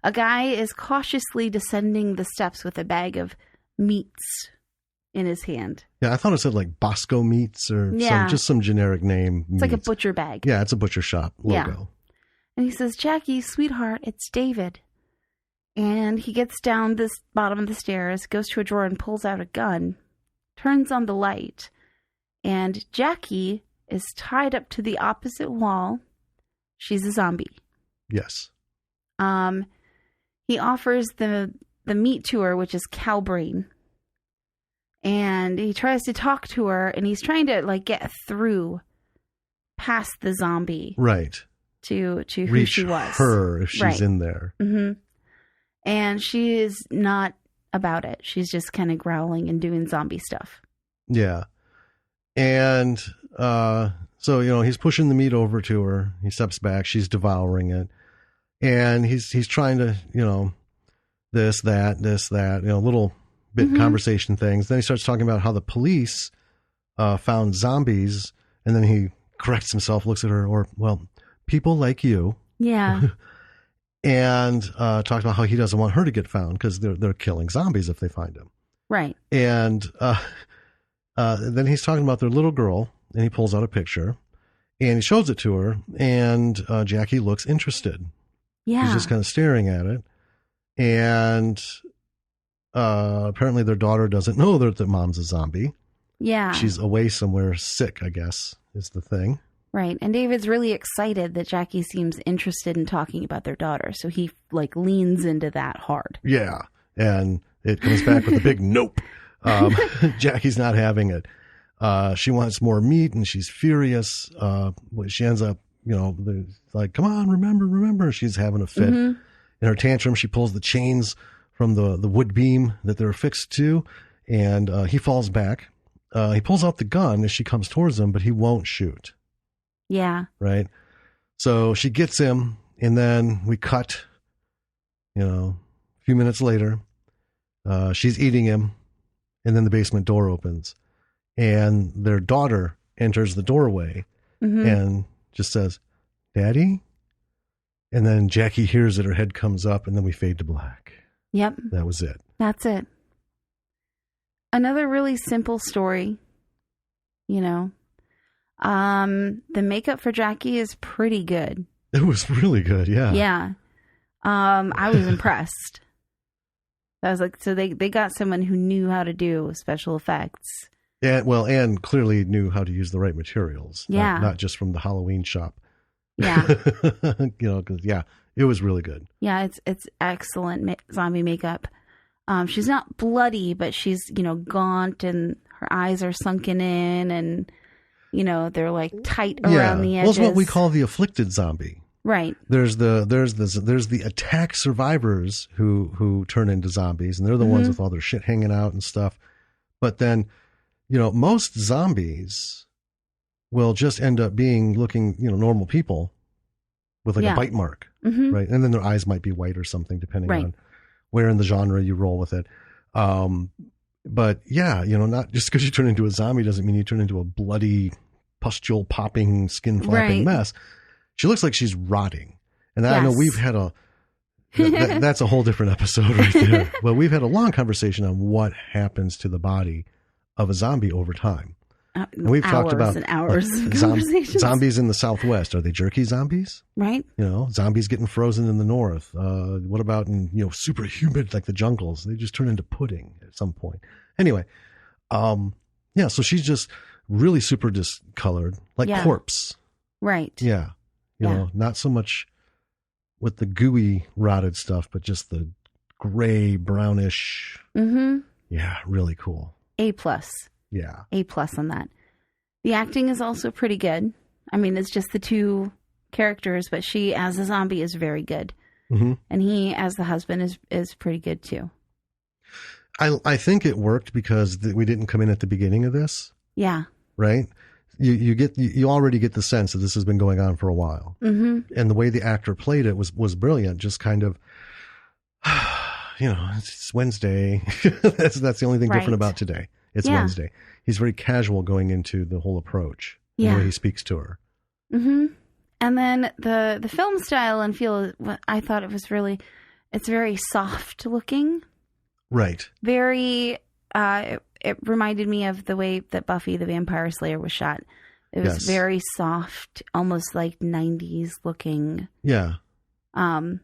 Speaker 2: A guy is cautiously descending the steps with a bag of meats in his hand.
Speaker 1: Yeah, I thought it said like Bosco Meats or just some generic name.
Speaker 2: It's like a butcher bag.
Speaker 1: Yeah, it's a butcher shop logo.
Speaker 2: Yeah. And he says, "Jackie, sweetheart, it's David." And he gets down this bottom of the stairs, goes to a drawer and pulls out a gun, turns on the light, and Jackie is tied up to the opposite wall. She's a zombie.
Speaker 1: Yes.
Speaker 2: He offers the meat to her, which is cow brain. And he tries to talk to her, and he's trying to like get through past the zombie.
Speaker 1: Right.
Speaker 2: To who
Speaker 1: reach
Speaker 2: she was.
Speaker 1: Her if she's in there.
Speaker 2: Mm-hmm. And she is not about it. She's just kind of growling and doing zombie stuff.
Speaker 1: Yeah. And so, he's pushing the meat over to her. He steps back. She's devouring it. And he's trying to, this, that, little bit conversation things. Then he starts talking about how the police found zombies. And then he corrects himself, looks at her, people like you.
Speaker 2: Yeah.
Speaker 1: And talks about how he doesn't want her to get found because they're killing zombies if they find him.
Speaker 2: Right.
Speaker 1: And then he's talking about their little girl, and he pulls out a picture, and he shows it to her, and Jackie looks interested.
Speaker 2: Yeah.
Speaker 1: She's just kind of staring at it. And apparently their daughter doesn't know that mom's a zombie.
Speaker 2: Yeah.
Speaker 1: She's away somewhere sick, I guess, is the thing.
Speaker 2: Right. And David's really excited that Jackie seems interested in talking about their daughter. So he leans into that hard.
Speaker 1: Yeah. And it comes back with a big nope. Jackie's not having it. She wants more meat and she's furious. She ends up, like, come on, remember. She's having a fit. In her tantrum, she pulls the chains from the wood beam that they're affixed to, and he falls back. He pulls out the gun as she comes towards him, but he won't shoot.
Speaker 2: Yeah.
Speaker 1: Right? So she gets him, and then we cut, a few minutes later. She's eating him, and then the basement door opens, and their daughter enters the doorway and just says, "Daddy?" And then Jackie hears it, her head comes up, and then we fade to black.
Speaker 2: Yep.
Speaker 1: That was it.
Speaker 2: That's it. Another really simple story, The makeup for Jackie is pretty good.
Speaker 1: It was really good, yeah.
Speaker 2: Yeah. I was impressed. I was like, so they got someone who knew how to do special effects.
Speaker 1: Yeah, and clearly knew how to use the right materials.
Speaker 2: Yeah.
Speaker 1: Not just from the Halloween shop.
Speaker 2: Yeah.
Speaker 1: Because, it was really good.
Speaker 2: Yeah, it's excellent zombie makeup. She's not bloody, but she's, gaunt and her eyes are sunken in and, they're like tight around the edges.
Speaker 1: Well, it's what we call the afflicted zombie.
Speaker 2: Right.
Speaker 1: There's the attack survivors who turn into zombies, and they're the ones with all their shit hanging out and stuff. But then, most zombies will just end up looking, normal people with like a bite mark, right? And then their eyes might be white or something, depending on where in the genre you roll with it. But not just because you turn into a zombie doesn't mean you turn into a bloody, pustule popping, skin flapping mess. She looks like she's rotting. And I know we've had that's a whole different episode right there. But we've had a long conversation on what happens to the body of a zombie over time. And we've talked about
Speaker 2: hours of conversations.
Speaker 1: Zombies in the Southwest. Are they jerky zombies?
Speaker 2: Right.
Speaker 1: Zombies getting frozen in the North. What about in, super humid, like the jungles? They just turn into pudding at some point. Anyway. So she's just really super discolored, like corpse.
Speaker 2: Right.
Speaker 1: Yeah. Not so much with the gooey rotted stuff, but just the gray, brownish. Yeah. Really cool.
Speaker 2: A+.
Speaker 1: Yeah.
Speaker 2: A+ on that. The acting is also pretty good. I mean, it's just the two characters, but she as a zombie is very good. And he as the husband is pretty good too.
Speaker 1: I think it worked because we didn't come in at the beginning of this.
Speaker 2: Yeah.
Speaker 1: Right? You already get the sense that this has been going on for a while. And the way the actor played it was brilliant. Just kind of, it's Wednesday. That's the only thing different about today. It's Wednesday. He's very casual going into the whole approach. The way he speaks to her.
Speaker 2: And then the film style and feel, I thought it's very soft looking.
Speaker 1: Right.
Speaker 2: Very, it reminded me of the way that Buffy the Vampire Slayer was shot. It was very soft, almost like 90s looking. Yeah. I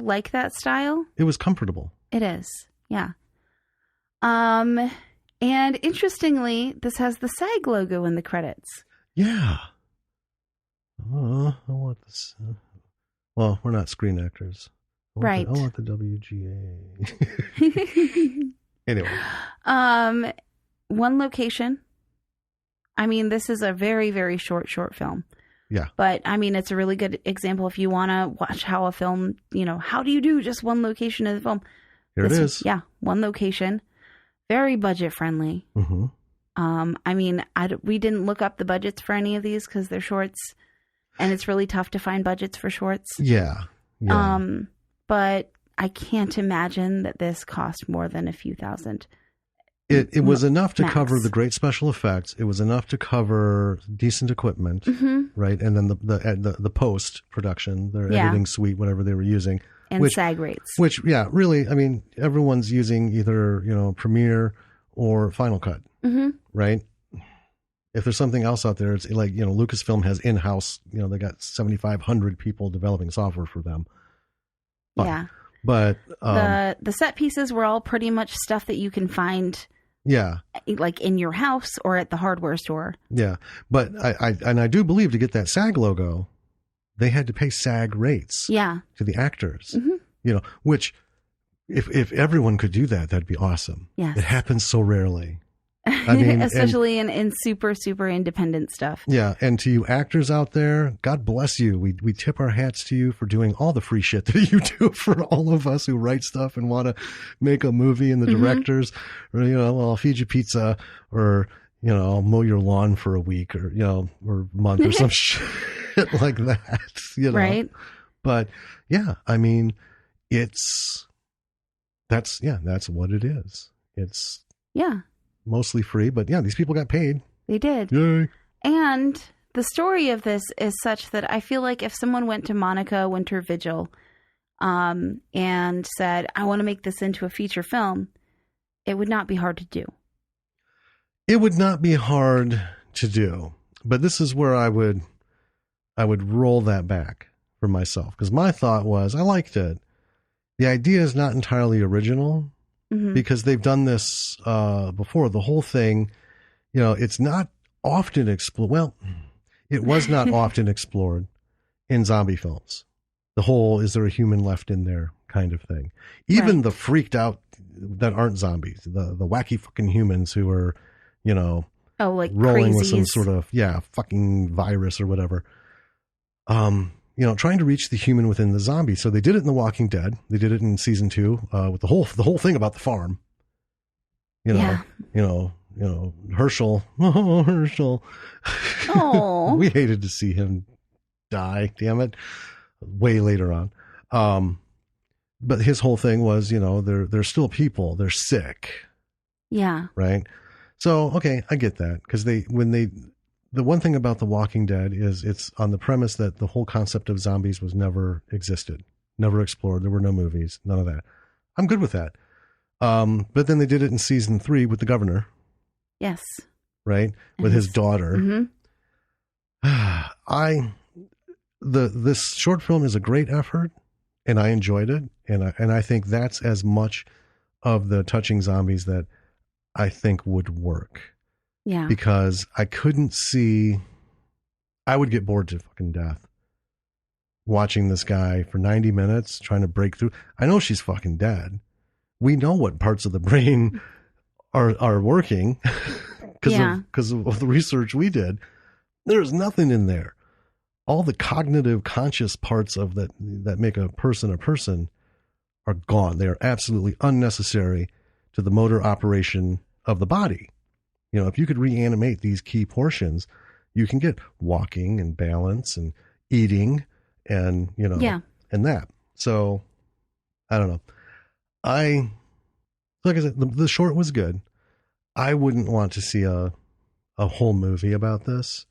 Speaker 2: like that style.
Speaker 1: It was comfortable.
Speaker 2: It is. Yeah. And interestingly, this has the SAG logo in the credits.
Speaker 1: Yeah. I want this. Well, we're not Screen Actors. I want the WGA. Anyway.
Speaker 2: One location. I mean, this is a very, very short film.
Speaker 1: Yeah.
Speaker 2: But I mean, it's a really good example if you want to watch how a film, how do you do just one location of the film?
Speaker 1: Here it is.
Speaker 2: Yeah. One location. Very budget friendly. I mean, we didn't look up the budgets for any of these because they're shorts, and it's really tough to find budgets for shorts.
Speaker 1: Yeah.
Speaker 2: But I can't imagine that this cost more than a few thousand.
Speaker 1: It was enough to cover the great special effects. It was enough to cover decent equipment, right? And then the post production, their editing suite, whatever they were using.
Speaker 2: And SAG rates.
Speaker 1: Which, really, I mean, everyone's using either, Premiere or Final Cut, right? If there's something else out there, it's like, Lucasfilm has in-house, they got 7,500 people developing software for them.
Speaker 2: But the set pieces were all pretty much stuff that you can find. Yeah. Like in your house or at the hardware store.
Speaker 1: Yeah. But I do believe to get that SAG logo, they had to pay SAG rates to the actors, which if everyone could do that, that'd be awesome.
Speaker 2: Yes.
Speaker 1: It happens so rarely. I mean,
Speaker 2: especially in super, super independent stuff.
Speaker 1: Yeah, and to you actors out there, God bless you. We tip our hats to you for doing all the free shit that you do for all of us who write stuff and want to make a movie, and the directors, or I'll feed you pizza, or I'll mow your lawn for a week, or or a month, or some shit like that.
Speaker 2: Right?
Speaker 1: But yeah, I mean, that's what it is. It's mostly free, but yeah, these people got paid.
Speaker 2: They did.
Speaker 1: Yay.
Speaker 2: And the story of this is such that I feel like if someone went to Monica Winter Vigil and said, I want to make this into a feature film, it would not be hard to do.
Speaker 1: It would not be hard to do, but this is where I would roll that back for myself, because my thought was, I liked it. The idea is not entirely original, because they've done this before. The whole thing, it's not often explored. Well, it was not often explored in zombie films. The whole, is there a human left in there kind of thing. Even the freaked out that aren't zombies, the wacky fucking humans who are,
Speaker 2: like
Speaker 1: rolling
Speaker 2: crazies
Speaker 1: with some sort of, fucking virus or whatever. Trying to reach the human within the zombie. So they did it in The Walking Dead. They did it in season 2 with the whole thing about the farm. Herschel. Oh, Herschel.
Speaker 2: Oh,
Speaker 1: We hated to see him die. Damn it. Way later on. But his whole thing was, they're still people. They're sick.
Speaker 2: Yeah.
Speaker 1: Right. So, okay, I get that, because the one thing about The Walking Dead is it's on the premise that the whole concept of zombies was never existed, never explored. There were no movies, none of that. I'm good with that. But then they did it in season 3 with the governor.
Speaker 2: Yes.
Speaker 1: Right? With his daughter. This short film is a great effort, and I enjoyed it. And I think that's as much of the touching zombies that I think would work.
Speaker 2: Yeah.
Speaker 1: Because I couldn't see, I would get bored to fucking death watching this guy for 90 minutes trying to break through. I know she's fucking dead. We know what parts of the brain are working because of the research we did. There's nothing in there. All the cognitive conscious parts of that make a person are gone. They are absolutely unnecessary to the motor operation of the body. If you could reanimate these key portions, you can get walking and balance and eating and, and that. So I don't know. Like I said, the short was good. I wouldn't want to see a whole movie about this,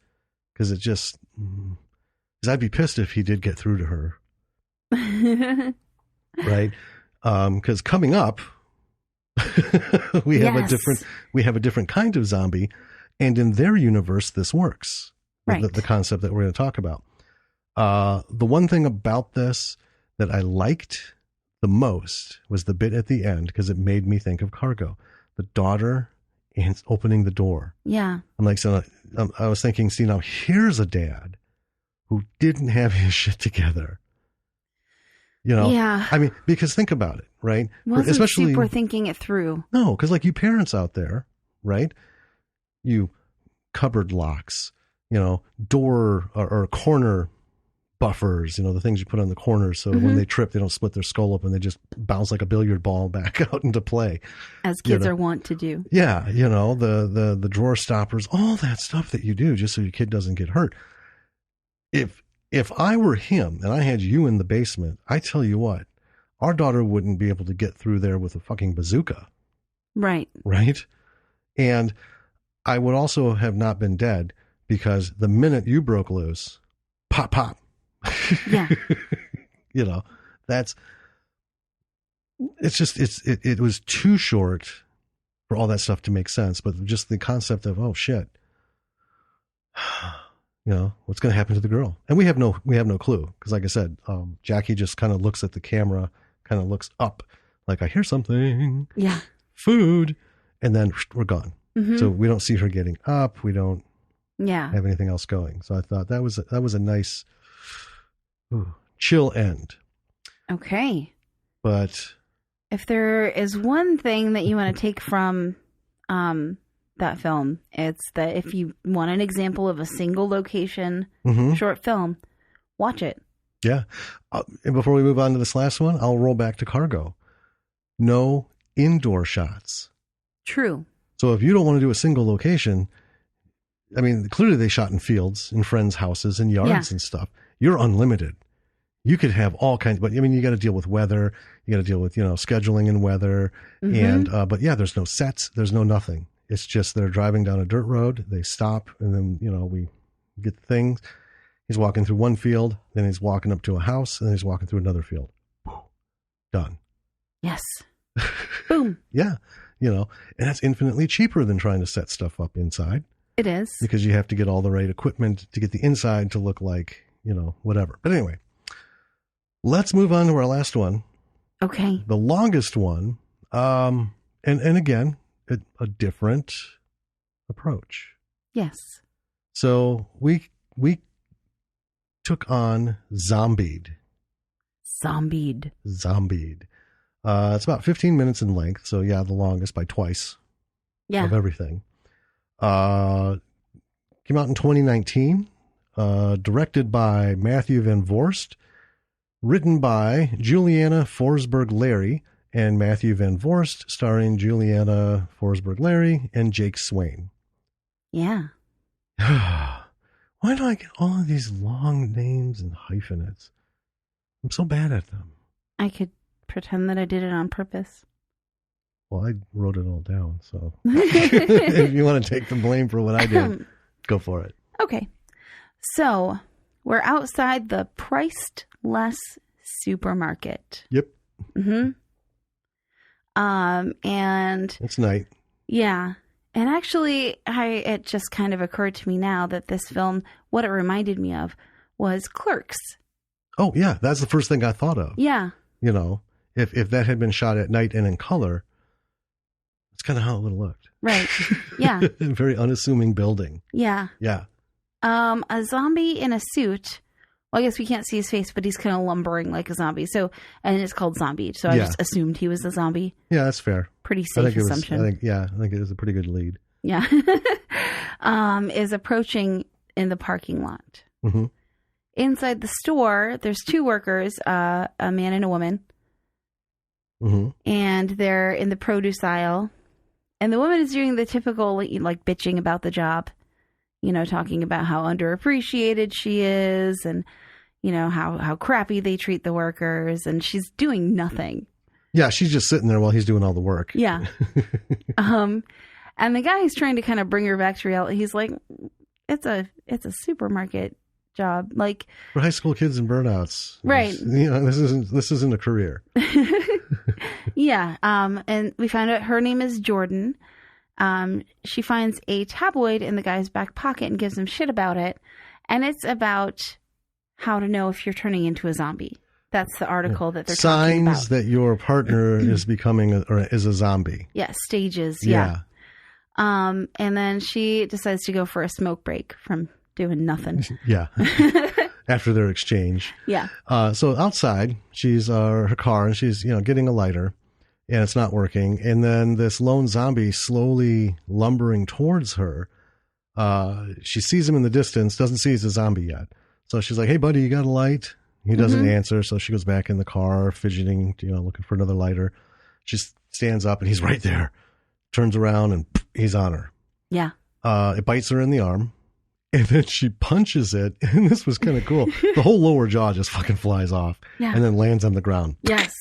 Speaker 1: because because I'd be pissed if he did get through to her. Right. Because coming up, we have a different kind of zombie, and in their universe this works.
Speaker 2: Right.
Speaker 1: The concept that we're going to talk about. The one thing about this that I liked the most was the bit at the end, because it made me think of Cargo. The daughter and opening the door.
Speaker 2: Yeah.
Speaker 1: I'm like, so I was thinking, see, now here's a dad who didn't have his shit together.
Speaker 2: Yeah.
Speaker 1: I mean, because think about it, right?
Speaker 2: Wasn't super thinking it through.
Speaker 1: No, because like you parents out there, right? You cupboard locks, door or corner buffers, the things you put on the corners so when they trip, they don't split their skull open. They just bounce like a billiard ball back out into play.
Speaker 2: As kids are wont to do.
Speaker 1: Yeah. The drawer stoppers, all that stuff that you do just so your kid doesn't get hurt. If I were him and I had you in the basement, I tell you what, our daughter wouldn't be able to get through there with a fucking bazooka.
Speaker 2: Right.
Speaker 1: Right. And I would also have not been dead, because the minute you broke loose, pop.
Speaker 2: Yeah.
Speaker 1: It was too short for all that stuff to make sense. But just the concept of, oh shit, what's going to happen to the girl? And we have no clue. Because like I said, Jackie just kind of looks at the camera, kind of looks up like, I hear something.
Speaker 2: Yeah.
Speaker 1: Food. And then we're gone. So we don't see her getting up. We don't have anything else going. So I thought that was a nice chill end.
Speaker 2: Okay. But
Speaker 1: if
Speaker 2: there is one thing that you want to take from the that film. It's that if you want an example of a single location
Speaker 1: Mm-hmm.
Speaker 2: short film, watch it.
Speaker 1: Yeah. And before we move on to this last one, I'll roll back to Cargo. No indoor shots.
Speaker 2: True.
Speaker 1: So if you don't want to do a single location, I mean, clearly they shot in fields, in friends' houses, and yards and stuff. You're unlimited. You could have all kinds, but I mean, you got to deal with weather. You got to deal with, scheduling and weather. And, but yeah, there's no sets. There's no nothing. It's just they're driving down a dirt road. They stop and then, we get the things. He's walking through one field, then he's walking up to a house, and then he's walking through another field. Done.
Speaker 2: Yes. Boom.
Speaker 1: Yeah. And that's infinitely cheaper than trying to set stuff up inside.
Speaker 2: It is.
Speaker 1: Because you have to get all the right equipment to get the inside to look like, whatever. But anyway, let's move on to our last one.
Speaker 2: Okay.
Speaker 1: The longest one. And again, a different approach.
Speaker 2: Yes.
Speaker 1: So we took on Zombied.
Speaker 2: Zombied.
Speaker 1: It's about 15 minutes in length. So yeah, the longest by twice of everything. Came out in 2019, directed by Matthew Van Voorst, written by Juliana Forsberg-Larry and Matthew Van Voorst, starring Juliana Forsberg-Larry and Jake Swain.
Speaker 2: Yeah.
Speaker 1: Why do I get all of these long names and hyphenates? I'm so bad at them.
Speaker 2: I could pretend that I did it on purpose.
Speaker 1: Well, I wrote it all down, so if you want to take the blame for what I did, go for it.
Speaker 2: Okay. So, we're outside the Priced Less supermarket.
Speaker 1: Yep.
Speaker 2: Mm-hmm. And...
Speaker 1: It's night.
Speaker 2: Yeah. And actually, it just kind of occurred to me now that this film, what it reminded me of was Clerks.
Speaker 1: Oh, yeah. That's the first thing I thought of.
Speaker 2: Yeah.
Speaker 1: If that had been shot at night and in color, it's kind of how it would have looked.
Speaker 2: Right. Yeah.
Speaker 1: Very unassuming building.
Speaker 2: Yeah.
Speaker 1: Yeah.
Speaker 2: A zombie in a suit. Well, I guess we can't see his face, but he's kind of lumbering like a zombie. So, and it's called Zombie. So I just assumed he was a zombie.
Speaker 1: Yeah, that's fair.
Speaker 2: Pretty safe assumption.
Speaker 1: I think it was a pretty good lead.
Speaker 2: Yeah. Is approaching in the parking lot.
Speaker 1: Mm-hmm.
Speaker 2: Inside the store, there's two workers, a man and a woman.
Speaker 1: Mm-hmm. And
Speaker 2: they're in the produce aisle. And the woman is doing the typical, like, bitching about the job. Talking about how underappreciated she is and, how crappy they treat the workers. And she's doing nothing.
Speaker 1: Yeah, she's just sitting there while he's doing all the work.
Speaker 2: Yeah. And the guy is trying to kind of bring her back to reality. He's like, it's a supermarket job. Like,
Speaker 1: for high school kids and burnouts.
Speaker 2: Right.
Speaker 1: This isn't a career.
Speaker 2: Yeah. And we found out her name is Jordan. She finds a tabloid in the guy's back pocket and gives him shit about it. And it's about how to know if you're turning into a zombie. That's the article that they're talking about.
Speaker 1: Signs that your partner is becoming or is a zombie.
Speaker 2: Yeah, stages. Yeah. And then she decides to go for a smoke break from doing nothing.
Speaker 1: Yeah. After their exchange.
Speaker 2: Yeah.
Speaker 1: So outside, she's her car and she's, getting a lighter. And it's not working. And then this lone zombie slowly lumbering towards her. She sees him in the distance, doesn't see he's a zombie yet. So she's like, hey, buddy, you got a light? He doesn't answer. So she goes back in the car, fidgeting, looking for another lighter. She stands up and he's right there. Turns around and he's on her.
Speaker 2: Yeah.
Speaker 1: It bites her in the arm. And then she punches it. And this was kind of cool. The whole lower jaw just fucking flies off. Yeah. And then lands on the ground.
Speaker 2: Yes.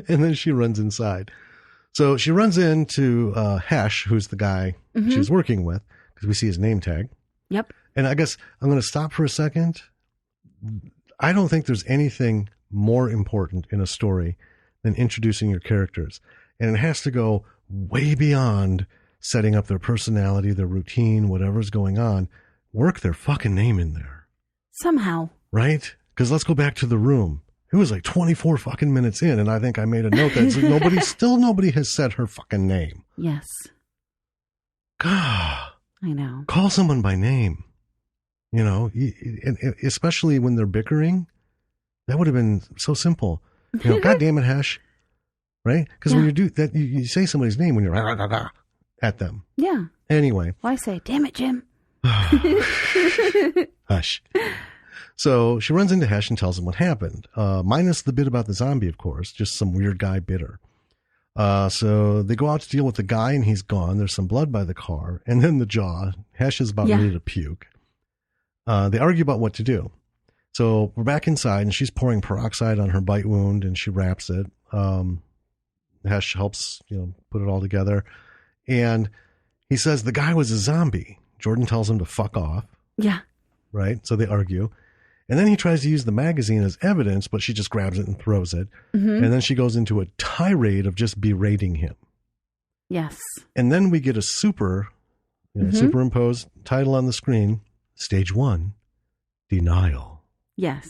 Speaker 1: And then she runs inside. So she runs into Hesh, who's the guy she's working with, because we see his name tag.
Speaker 2: Yep.
Speaker 1: And I guess I'm going to stop for a second. I don't think there's anything more important in a story than introducing your characters. And it has to go way beyond setting up their personality, their routine, whatever's going on. Work their fucking name in there.
Speaker 2: Somehow.
Speaker 1: Right? Because let's go back to The Room. It was like 24 fucking minutes in, and I think I made a note that nobody has said her fucking name.
Speaker 2: Yes.
Speaker 1: God.
Speaker 2: I know.
Speaker 1: Call someone by name. And especially when they're bickering. That would have been so simple. God damn it, Hesh. right? Because when you do that, you say somebody's name when you're at them.
Speaker 2: Yeah.
Speaker 1: Anyway.
Speaker 2: Well, I say, damn it, Jim.
Speaker 1: Hush. So she runs into Hesh and tells him what happened. Minus the bit about the zombie, of course. Just some weird guy bit her. So they go out to deal with the guy, and he's gone. There's some blood by the car. And then the jaw. Hesh is about ready to puke. They argue about what to do. So we're back inside, and she's pouring peroxide on her bite wound, and she wraps it. Hesh helps, put it all together. And he says the guy was a zombie. Jordan tells him to fuck off.
Speaker 2: Yeah.
Speaker 1: Right? So they argue. And then he tries to use the magazine as evidence, but she just grabs it and throws it. Mm-hmm. And then she goes into a tirade of just berating him.
Speaker 2: Yes.
Speaker 1: And then we get a superimposed title on the screen, Stage 1, Denial.
Speaker 2: Yes.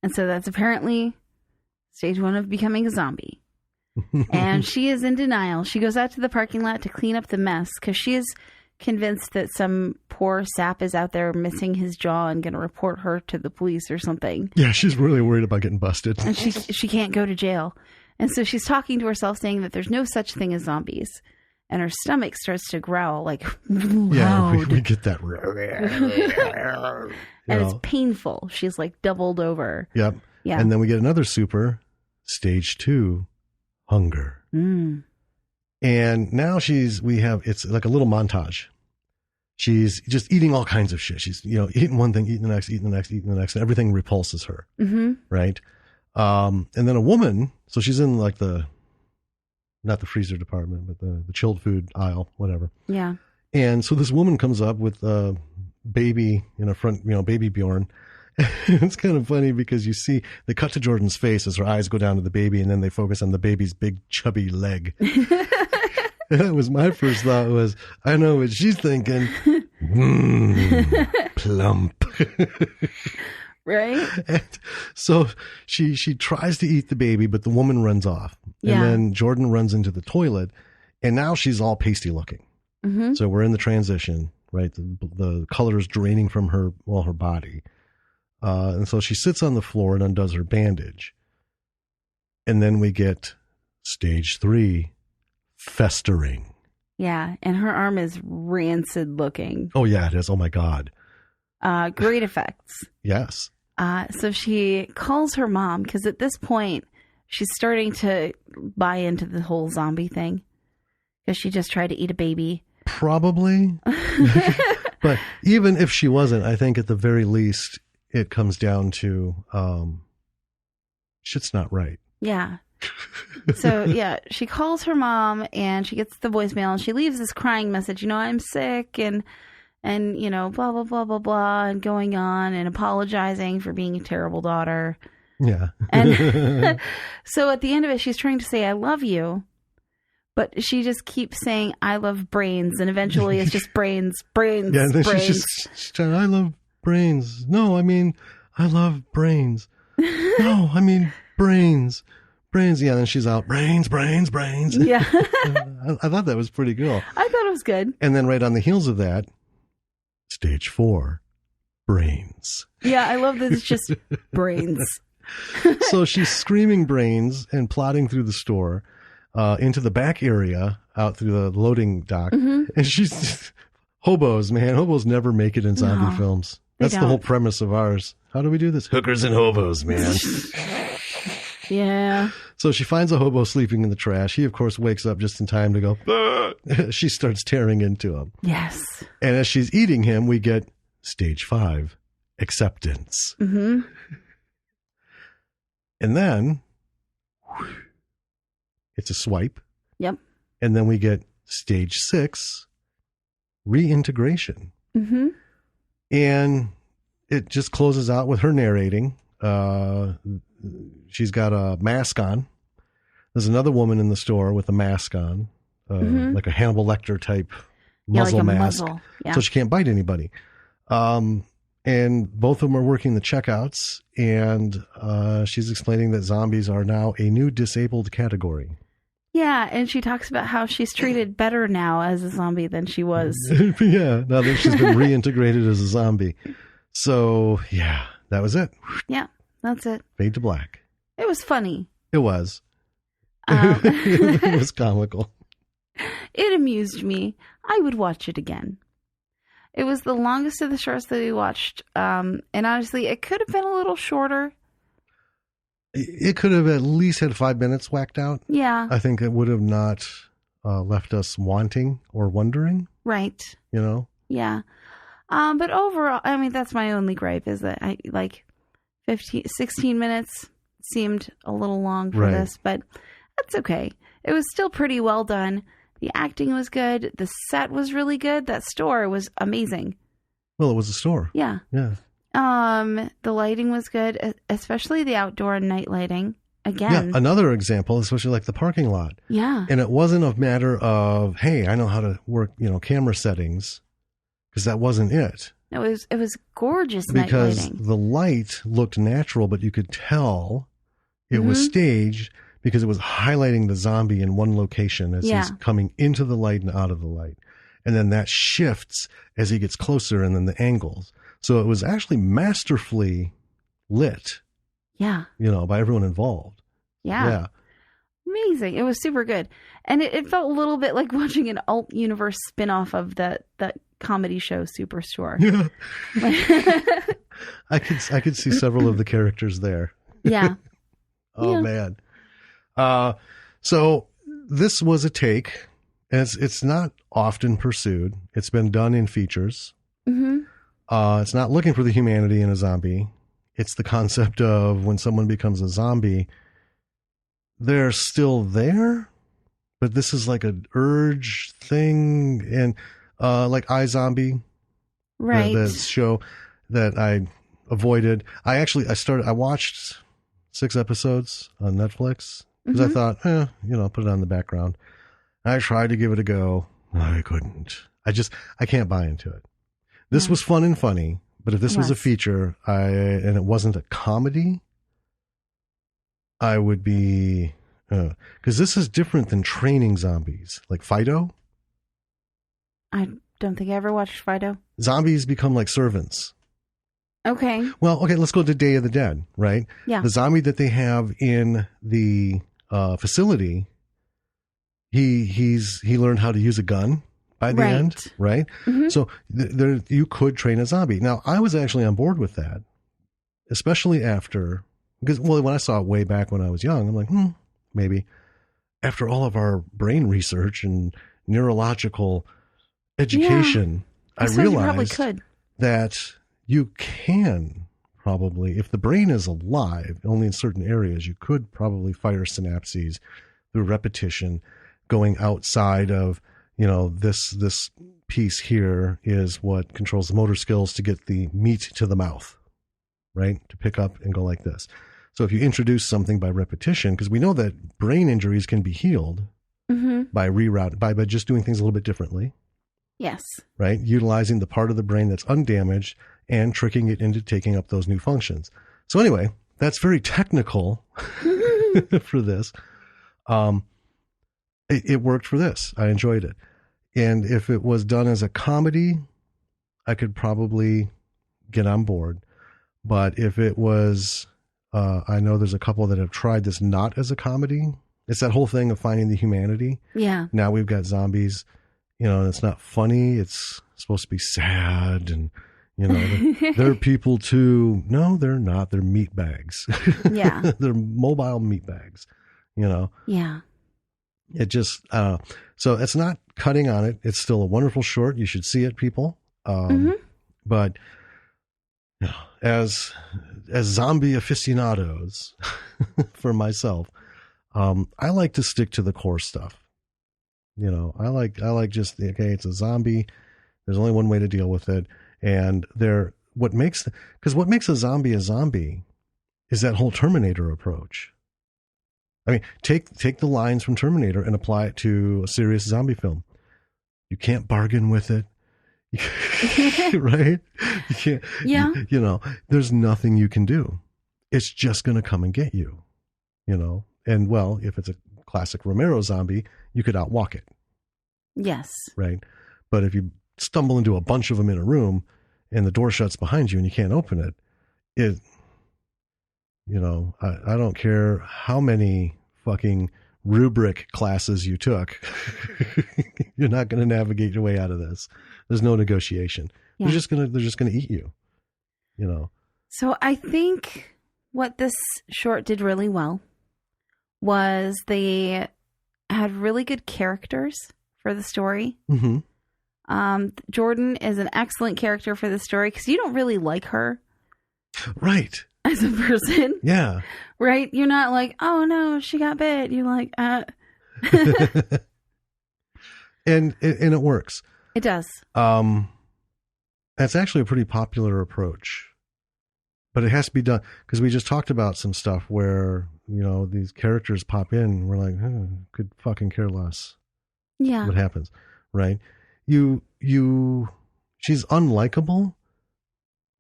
Speaker 2: And so that's apparently stage 1 of becoming a zombie. And she is in denial. She goes out to the parking lot to clean up the mess because she is convinced that some poor sap is out there missing his jaw and going to report her to the police or something.
Speaker 1: Yeah, she's really worried about getting busted.
Speaker 2: And she can't go to jail. And so she's talking to herself saying that there's no such thing as zombies. And her stomach starts to growl like loud.
Speaker 1: Yeah, we get that.
Speaker 2: And it's painful. She's like doubled over.
Speaker 1: Yep.
Speaker 2: Yeah.
Speaker 1: And then we get another stage 2, hunger.
Speaker 2: Mm.
Speaker 1: And now it's like a little montage. She's just eating all kinds of shit. She's, eating one thing, eating the next, eating the next, eating the next, and everything repulses her.
Speaker 2: Mm-hmm.
Speaker 1: Right. And then a woman, so she's in like not the freezer department, but the chilled food aisle, whatever.
Speaker 2: Yeah.
Speaker 1: And so this woman comes up with a baby in a front, baby Bjorn. It's kind of funny because you see they cut to Jordan's face as her eyes go down to the baby, and then they focus on the baby's big chubby leg. That was my first thought was, I know what she's thinking. Plump.
Speaker 2: Right?
Speaker 1: And so she tries to eat the baby, but the woman runs off.
Speaker 2: Yeah.
Speaker 1: And then Jordan runs into the toilet, and now she's all pasty looking.
Speaker 2: Mm-hmm.
Speaker 1: So we're in the transition, right? The color is draining from her body. And so she sits on the floor and undoes her bandage. And then we get stage 3, festering.
Speaker 2: Yeah. And her arm is rancid looking.
Speaker 1: Oh, yeah, it is. Oh, my God.
Speaker 2: Great effects.
Speaker 1: Yes.
Speaker 2: So she calls her mom because at this point, she's starting to buy into the whole zombie thing because she just tried to eat a baby.
Speaker 1: Probably. But even if she wasn't, I think at the very least, it comes down to shit's not right.
Speaker 2: Yeah. So, yeah, she calls her mom and she gets the voicemail and she leaves this crying message, I'm sick and blah, blah, blah, blah, blah, and going on and apologizing for being a terrible daughter.
Speaker 1: Yeah.
Speaker 2: And so at the end of it, she's trying to say, I love you. But she just keeps saying, I love brains. And eventually it's just brains.
Speaker 1: Yeah, and then
Speaker 2: brains.
Speaker 1: she's trying, I love brains. No, I mean, I love brains. No, I mean, brains. Brains. Yeah, and then she's out, brains.
Speaker 2: Yeah.
Speaker 1: I thought that was pretty cool.
Speaker 2: I thought it was good.
Speaker 1: And then right on the heels of that, stage 4, brains.
Speaker 2: Yeah, I love that it's just brains.
Speaker 1: So she's screaming brains and plodding through the store into the back area out through the loading dock. Mm-hmm. And she's hobos, man. Hobos never make it in zombie films. That's the whole premise of ours. How do we do this? Hookers and hobos, man.
Speaker 2: Yeah.
Speaker 1: So she finds a hobo sleeping in the trash. He, of course, wakes up just in time to go, ah! She starts tearing into him.
Speaker 2: Yes.
Speaker 1: And as she's eating him, we get stage 5, acceptance.
Speaker 2: Mm-hmm.
Speaker 1: And then it's a swipe.
Speaker 2: Yep.
Speaker 1: And then we get stage 6, reintegration.
Speaker 2: Mm-hmm.
Speaker 1: And it just closes out with her narrating. She's got a mask on. There's another woman in the store with a mask on, like a Hannibal Lecter type muzzle
Speaker 2: like a
Speaker 1: mask.
Speaker 2: Muzzle. Yeah.
Speaker 1: So she can't bite anybody. And both of them are working the checkouts, and she's explaining that zombies are now a new disabled category.
Speaker 2: Yeah, and she talks about how she's treated better now as a zombie than she was.
Speaker 1: Yeah, now that she's been reintegrated as a zombie. So, yeah, that was it.
Speaker 2: Yeah, that's it.
Speaker 1: Fade to black.
Speaker 2: It was funny.
Speaker 1: It was. It was comical.
Speaker 2: It amused me. I would watch it again. It was the longest of the shorts that we watched. And honestly, it could have been a little shorter.
Speaker 1: It could have at least had 5 minutes whacked out.
Speaker 2: Yeah.
Speaker 1: I think it would have not left us wanting or wondering.
Speaker 2: Right.
Speaker 1: You know?
Speaker 2: Yeah. But overall, I mean, that's my only gripe is that 16 minutes seemed a little long for this, but that's okay. It was still pretty well done. The acting was good. The set was really good. That store was amazing.
Speaker 1: Well, it was a store.
Speaker 2: Yeah.
Speaker 1: Yeah.
Speaker 2: The lighting was good, especially the outdoor and night lighting. Again.
Speaker 1: Yeah, another example, especially like the parking lot.
Speaker 2: Yeah.
Speaker 1: And it wasn't a matter of, hey, I know how to work, camera settings, because that wasn't it.
Speaker 2: It was gorgeous
Speaker 1: because
Speaker 2: night lighting.
Speaker 1: The light looked natural, but you could tell it was staged because it was highlighting the zombie in one location as he's coming into the light and out of the light. And then that shifts as he gets closer, and then the angles. So it was actually masterfully lit.
Speaker 2: Yeah.
Speaker 1: By everyone involved.
Speaker 2: Yeah. Amazing. It was super good. And it felt a little bit like watching an alt universe spinoff of that comedy show Superstore.
Speaker 1: Yeah. I could see several of the characters there.
Speaker 2: Yeah.
Speaker 1: Man. So this was a take. It's not often pursued. It's been done in features. Mm-hmm. It's not looking for the humanity in a zombie. It's the concept of when someone becomes a zombie, they're still there, but this is like an urge thing. And like iZombie,
Speaker 2: right?
Speaker 1: The show that I avoided. I watched 6 episodes on Netflix because I thought, put it on the background. I tried to give it a go. I couldn't. I can't buy into it. This was fun and funny, but if this was a feature, and it wasn't a comedy, I would be, because this is different than training zombies, like Fido.
Speaker 2: I don't think I ever watched Fido.
Speaker 1: Zombies become like servants.
Speaker 2: Okay.
Speaker 1: Well, okay, let's go to Day of the Dead, right?
Speaker 2: Yeah.
Speaker 1: The zombie that they have in the facility, he learned how to use a gun by the end, right? Mm-hmm. So you could train a zombie. Now, I was actually on board with that, especially because when I saw it way back when I was young, I'm like, maybe. After all of our brain research and neurological education, I realized that you can probably, if the brain is alive, only in certain areas, you could probably fire synapses through repetition, going outside of, this piece here is what controls the motor skills to get the meat to the mouth, right? To pick up and go like this. So if you introduce something by repetition, because we know that brain injuries can be healed by rerouting, by just doing things a little bit differently.
Speaker 2: Yes. Right?
Speaker 1: Utilizing the part of the brain that's undamaged and tricking it into taking up those new functions. So anyway, that's very technical for this. It worked for this. I enjoyed it. And if it was done as a comedy, I could probably get on board. But if it was, I know there's a couple that have tried this not as a comedy. It's that whole thing of finding the humanity.
Speaker 2: Yeah.
Speaker 1: Now we've got zombies, and it's not funny. It's supposed to be sad and, they're people too. No, they're not. They're meat bags.
Speaker 2: Yeah.
Speaker 1: They're mobile meat bags,
Speaker 2: Yeah.
Speaker 1: It just, so it's not cutting on it. It's still a wonderful short. You should see it, people. But as zombie aficionados for myself, I like to stick to the core stuff. I like just, okay, it's a zombie. There's only one way to deal with it. And what makes a zombie is that whole Terminator approach. I mean, take the lines from Terminator and apply it to a serious zombie film. You can't bargain with it. Right? You can't,
Speaker 2: yeah.
Speaker 1: There's nothing you can do. It's just going to come and get you, and well, if it's a classic Romero zombie, you could outwalk it.
Speaker 2: Yes. Right.
Speaker 1: But if you stumble into a bunch of them in a room and the door shuts behind you and you can't open it, I don't care how many fucking rubric classes you took, you're not going to navigate your way out of this. There's no negotiation.
Speaker 2: Yeah.
Speaker 1: They're just going to eat you, you know?
Speaker 2: So I think what this short did really well was they had really good characters for the story.
Speaker 1: Mm-hmm.
Speaker 2: Jordan is an excellent character for the story because you don't really like her.
Speaker 1: Right.
Speaker 2: As a person.
Speaker 1: Yeah.
Speaker 2: Right? You're not like, oh no, she got bit. You're like,
Speaker 1: And it works.
Speaker 2: It does.
Speaker 1: That's actually a pretty popular approach. But it has to be done because we just talked about some stuff where, you know, these characters pop in and we're like, could fucking care less.
Speaker 2: Yeah.
Speaker 1: What happens, right? She's unlikable,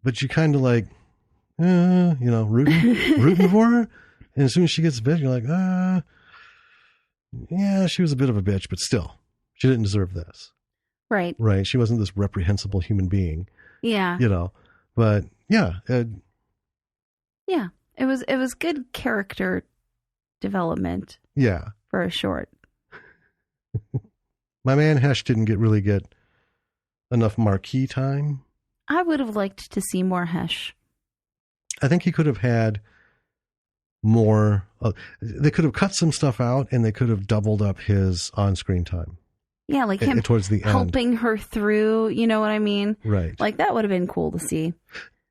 Speaker 1: but you kind of like, rooting for her. And as soon as she gets bit, you're like, yeah, she was a bit of a bitch, but still, she didn't deserve this.
Speaker 2: Right.
Speaker 1: Right. She wasn't this reprehensible human being.
Speaker 2: Yeah.
Speaker 1: You know, but yeah.
Speaker 2: Yeah. It was good character development.
Speaker 1: Yeah.
Speaker 2: For a short.
Speaker 1: My man Hesh didn't really get enough marquee time.
Speaker 2: I would have liked to see more Hesh.
Speaker 1: I think he could have had more. They could have cut some stuff out and they could have doubled up his on-screen time.
Speaker 2: Yeah, like him
Speaker 1: towards the end,
Speaker 2: helping her through, you know what I mean?
Speaker 1: Right.
Speaker 2: Like that would have been cool to see.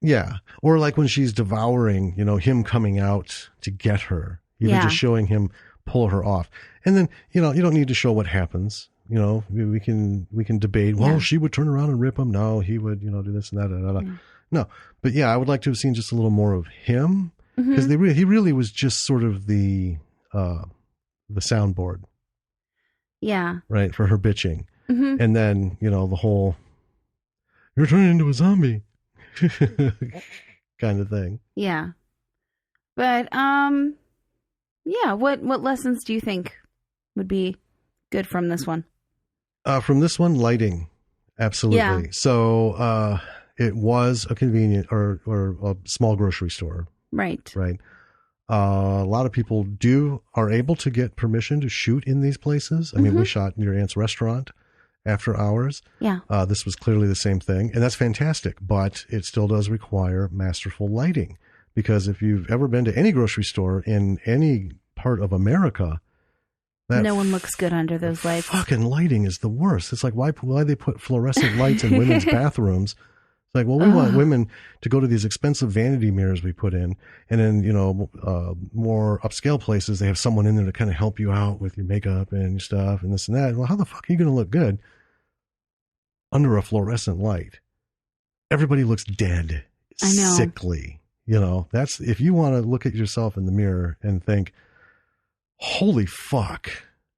Speaker 1: Yeah. Or like when she's devouring, you know, him coming out to get her. Even just showing him pull her off. And then, you know, you don't need to show what happens. You know, we can debate, well, she would turn around and rip him. No, he would, you know, do this and that. Yeah. No. But yeah, I would like to have seen just a little more of him because he really was just sort of the soundboard.
Speaker 2: Yeah.
Speaker 1: Right. For her bitching. Mm-hmm. And then, you know, the whole, you're turning into a zombie kind of thing.
Speaker 2: Yeah. But, yeah. What lessons do you think would be good from this one?
Speaker 1: From this one, lighting. Absolutely. Yeah. So, it was a convenient or a small grocery store.
Speaker 2: Right.
Speaker 1: Right. A lot of people are able to get permission to shoot in these places. I mean, we shot in your aunt's restaurant after hours.
Speaker 2: Yeah.
Speaker 1: This was clearly the same thing, and that's fantastic, but it still does require masterful lighting because if you've ever been to any grocery store in any part of America,
Speaker 2: no one looks good under those lights.
Speaker 1: Fucking lighting is the worst. It's like, why they put fluorescent lights in women's bathrooms? It's like, well, we want women to go to these expensive vanity mirrors we put in. And then, you know, more upscale places, they have someone in there to kind of help you out with your makeup and stuff and this and that. Well, how the fuck are you going to look good under a fluorescent light? Everybody looks dead.
Speaker 2: I know.
Speaker 1: Sickly. You know, that's, if you want to look at yourself in the mirror and think, holy fuck.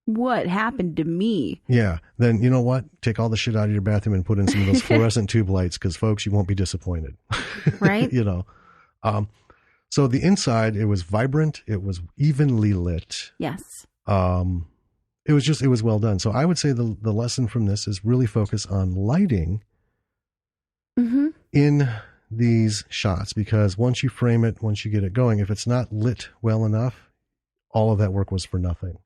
Speaker 2: What happened to me?
Speaker 1: Yeah. Then you know what? Take all the shit out of your bathroom and put in some of those fluorescent tube lights because, folks, you won't be disappointed.
Speaker 2: Right?
Speaker 1: You know. So the inside, it was vibrant. It was evenly lit.
Speaker 2: Yes.
Speaker 1: It was well done. So I would say the lesson from this is really focus on lighting in these shots because once you frame it, once you get it going, if it's not lit well enough, all of that work was for nothing.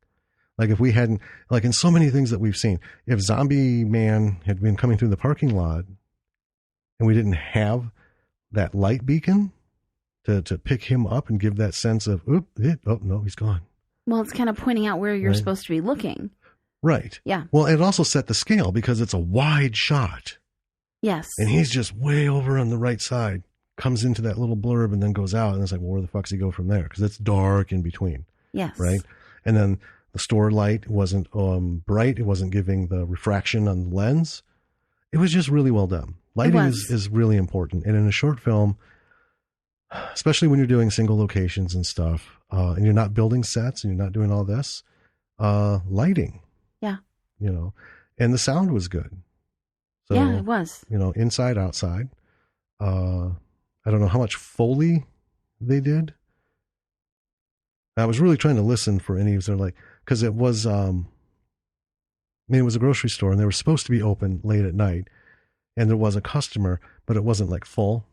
Speaker 1: Like if we hadn't, like in so many things that we've seen, if Zombie Man had been coming through the parking lot and we didn't have that light beacon to pick him up and give that sense of, oh no, he's gone.
Speaker 2: Well, it's kind of pointing out where you're supposed to be looking.
Speaker 1: Right.
Speaker 2: Yeah.
Speaker 1: Well, it also set the scale because it's a wide shot.
Speaker 2: Yes.
Speaker 1: And he's just way over on the right side, comes into that little blurb and then goes out. And it's like, well, where the fuck does he go from there? Because it's dark in between.
Speaker 2: Yes.
Speaker 1: Right. And then the store light wasn't bright. It wasn't giving the refraction on the lens. It was just really well done. Lighting is really important. And in a short film, especially when you're doing single locations and stuff, and you're not building sets and you're not doing all this, lighting.
Speaker 2: Yeah.
Speaker 1: You know, and the sound was good. So,
Speaker 2: yeah, it was. You
Speaker 1: know, inside, outside. I don't know how much Foley they did. I was really trying to listen for any of their because it was, it was a grocery store and they were supposed to be open late at night and there was a customer, but it wasn't full.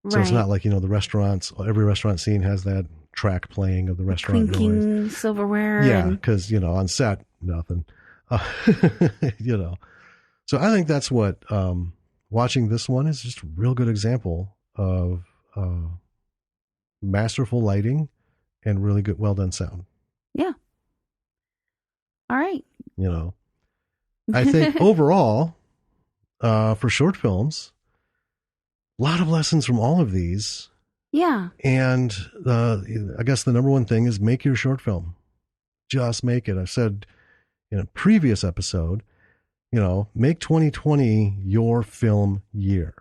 Speaker 1: So it's not like, the restaurants, every restaurant scene has that track playing of the restaurant
Speaker 2: Clinking
Speaker 1: noise.
Speaker 2: silverware.
Speaker 1: Yeah, because, on set, nothing. So I think that's what watching this one is just a real good example of masterful lighting and really good, well done sound.
Speaker 2: Yeah. All right.
Speaker 1: I think overall, for short films, a lot of lessons from all of these.
Speaker 2: Yeah.
Speaker 1: And I guess the number one thing is make your short film. Just make it. I've said in a previous episode, make 2020 your film year.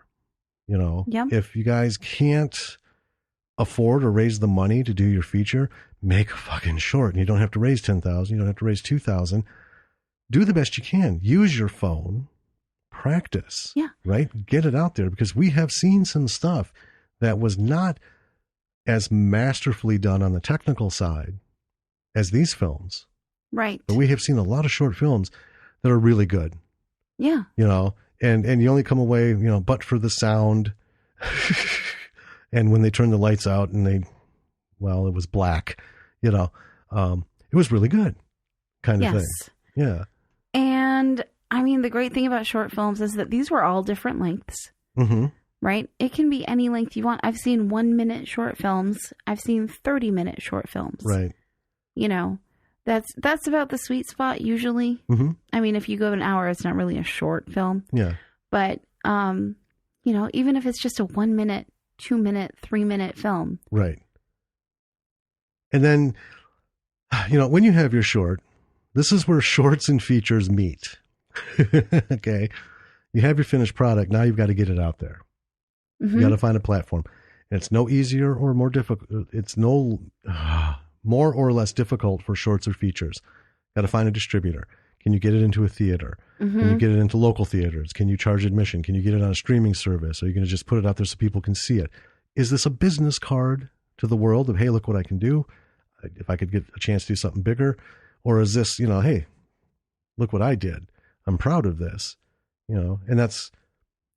Speaker 2: Yep.
Speaker 1: If you guys can't afford or raise the money to do your feature, make a fucking short. And you don't have to raise 10,000. You don't have to raise 2,000. Do the best you can. Use your phone. Practice.
Speaker 2: Yeah.
Speaker 1: Right? Get it out there, because we have seen some stuff that was not as masterfully done on the technical side as these films.
Speaker 2: Right.
Speaker 1: But we have seen a lot of short films that are really good.
Speaker 2: Yeah.
Speaker 1: And you only come away, but for the sound. And when they turned the lights out and it was black, it was really good kind of thing. Yeah.
Speaker 2: And I mean, the great thing about short films is that these were all different lengths,
Speaker 1: mm-hmm.
Speaker 2: right? It can be any length you want. I've seen 1-minute short films. I've seen 30-minute short films.
Speaker 1: Right.
Speaker 2: That's about the sweet spot usually.
Speaker 1: Mm-hmm.
Speaker 2: I mean, if you go an hour, it's not really a short film.
Speaker 1: Yeah.
Speaker 2: But, even if it's just a 1-minute, 2-minute, 3-minute film.
Speaker 1: Right. And then, when you have your short, this is where shorts and features meet. Okay. You have your finished product. Now you've got to get it out there.
Speaker 2: Mm-hmm.
Speaker 1: You got to find a platform. And it's no easier or more difficult. It's no more or less difficult for shorts or features. Got to find a distributor. Can you get it into a theater?
Speaker 2: Mm-hmm.
Speaker 1: Can you get it into local theaters? Can you charge admission? Can you get it on a streaming service? Are you going to just put it out there so people can see it? Is this a business card to the world of, hey, look what I can do if I could get a chance to do something bigger? Or is this, hey, look what I did. I'm proud of this, and that's,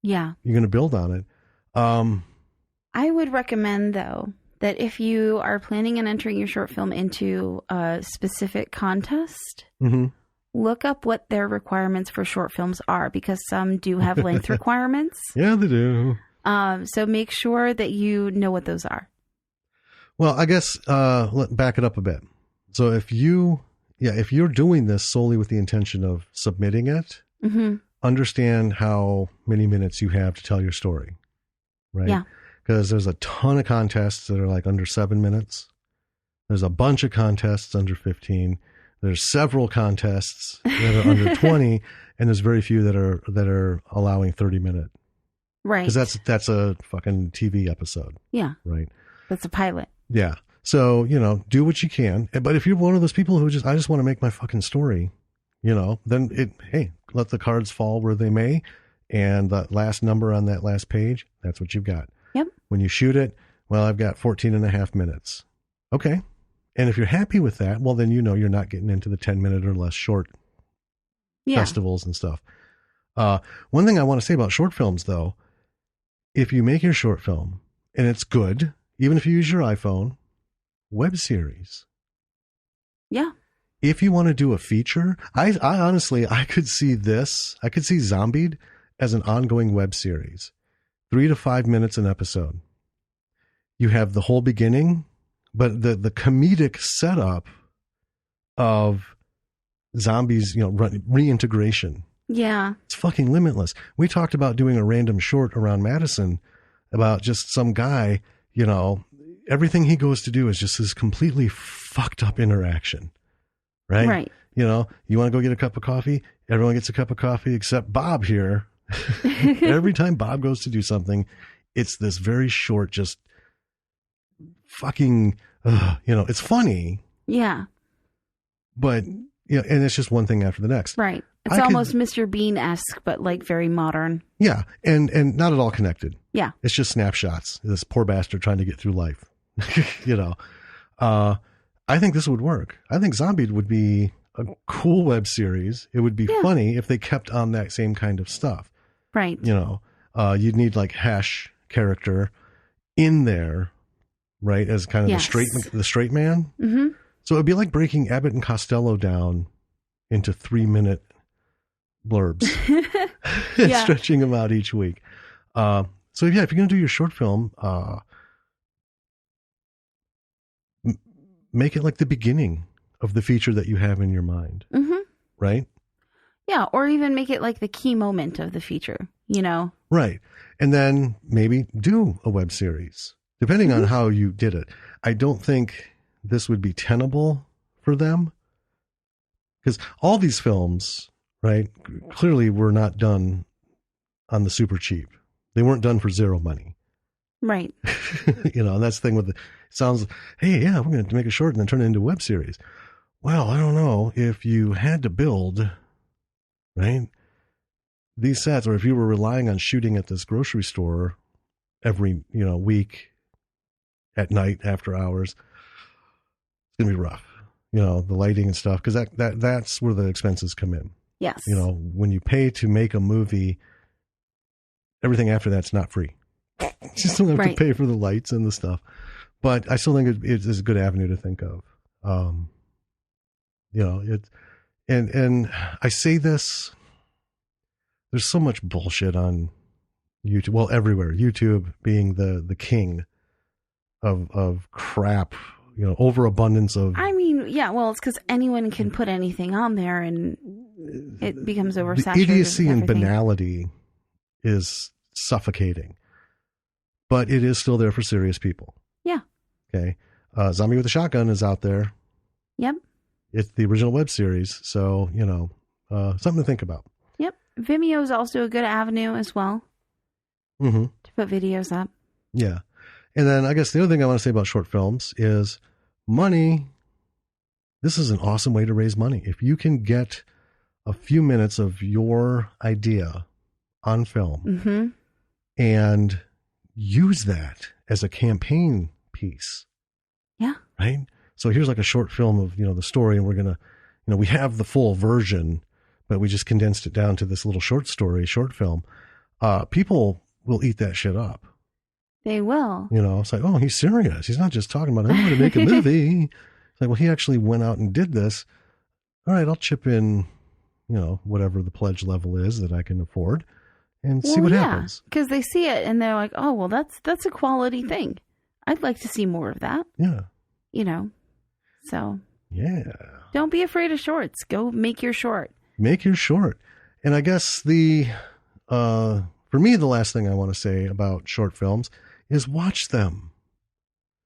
Speaker 2: yeah,
Speaker 1: you're going to build on it.
Speaker 2: I would recommend, though, that if you are planning on entering your short film into a specific contest,
Speaker 1: mm-hmm.
Speaker 2: look up what their requirements for short films are, because some do have length requirements.
Speaker 1: Yeah, they do.
Speaker 2: So make sure that you know what those are.
Speaker 1: Well, I guess back it up a bit. So if you're doing this solely with the intention of submitting it,
Speaker 2: mm-hmm.
Speaker 1: understand how many minutes you have to tell your story, right?
Speaker 2: Yeah.
Speaker 1: Because there's a ton of contests that are like under 7 minutes. There's a bunch of contests under 15. There's several contests that are under 20, and there's very few that are allowing 30-minute.
Speaker 2: Right.
Speaker 1: Because that's a fucking TV episode.
Speaker 2: Yeah.
Speaker 1: Right.
Speaker 2: That's a pilot.
Speaker 1: Yeah. So, do what you can. But if you're one of those people who I just want to make my fucking story, then let the cards fall where they may. And the last number on that last page, that's what you've got.
Speaker 2: Yep.
Speaker 1: When you shoot it, I've got 14 and a half minutes. Okay. And if you're happy with that, well, then you're not getting into the 10-minute or less short festivals and stuff. One thing I want to say about short films, though, if you make your short film and it's good, even if you use your iPhone, web series.
Speaker 2: Yeah.
Speaker 1: If you want to do a feature, I honestly, I could see Zombied as an ongoing web series, 3 to 5 minutes an episode. You have the whole beginning, but the comedic setup of zombies, reintegration.
Speaker 2: Yeah.
Speaker 1: It's fucking limitless. We talked about doing a random short around Madison about just some guy, everything he goes to do is just this completely fucked up interaction. Right?
Speaker 2: Right.
Speaker 1: You want to go get a cup of coffee? Everyone gets a cup of coffee except Bob here. Every time Bob goes to do something, it's this very short, just fucking, it's funny.
Speaker 2: Yeah.
Speaker 1: But, and it's just one thing after the next.
Speaker 2: Right. It's almost Mr. Bean-esque, but like very modern.
Speaker 1: Yeah. And not at all connected.
Speaker 2: Yeah.
Speaker 1: It's just snapshots. This poor bastard trying to get through life. I think this would work. I think Zombie would be a cool web series. It would be funny if they kept on that same kind of stuff.
Speaker 2: Right.
Speaker 1: You'd need like hash character in there, right? As kind of
Speaker 2: Yes.
Speaker 1: the straight man.
Speaker 2: Mm-hmm.
Speaker 1: So it'd be like breaking Abbott and Costello down into 3-minute blurbs,
Speaker 2: Yeah.
Speaker 1: stretching them out each week. So yeah, if you're going to do your short film, make it like the beginning of the feature that you have in your mind,
Speaker 2: Mm-hmm.
Speaker 1: right?
Speaker 2: Yeah, or even make it like the key moment of the feature, you know?
Speaker 1: Right. And then maybe do a web series, depending on how you did it. I don't think this would be tenable for them because all these films, right, clearly were not done on the super cheap. They weren't done for zero money.
Speaker 2: Right.
Speaker 1: You know, and that's the thing with sounds, hey, yeah, we're going to make a short and then turn it into a web series. Well, I don't know if you had to build, right, these sets, or if you were relying on shooting at this grocery store every, week at night after hours, it's going to be rough, the lighting and stuff. Cause that's where the expenses come in.
Speaker 2: Yes.
Speaker 1: When you pay to make a movie, everything after that's not free. You still have to pay for the lights and the stuff, but I still think it is a good avenue to think of. And I say this, there's so much bullshit on YouTube. Well, everywhere. YouTube being the king of crap, overabundance of.
Speaker 2: I mean, yeah, well, it's because anyone can put anything on there and it becomes oversaturated.
Speaker 1: The idiocy and banality is suffocating, but it is still there for serious people.
Speaker 2: Yeah.
Speaker 1: Okay. Zombie with a Shotgun is out there.
Speaker 2: Yep.
Speaker 1: It's the original web series. So, something to think about.
Speaker 2: Yep. Vimeo is also a good avenue as well to put videos up.
Speaker 1: Yeah. And then I guess the other thing I want to say about short films is money. This is an awesome way to raise money. If you can get a few minutes of your idea on film and use that as a campaign piece.
Speaker 2: Yeah.
Speaker 1: Right. So here's like a short film of, the story, and we're going to, we have the full version, but we just condensed it down to this little short film. People will eat that shit up.
Speaker 2: They will.
Speaker 1: It's like, oh, he's serious. He's not just talking about, I'm going to make a movie. It's like, well, he actually went out and did this. All right, I'll chip in, whatever the pledge level is that I can afford and see what happens.
Speaker 2: Because they see it and they're like, oh, well, that's a quality thing. I'd like to see more of that.
Speaker 1: Yeah.
Speaker 2: So.
Speaker 1: Yeah.
Speaker 2: Don't be afraid of shorts. Go make your short.
Speaker 1: Make your short. And I guess for me, the last thing I want to say about short films is watch them.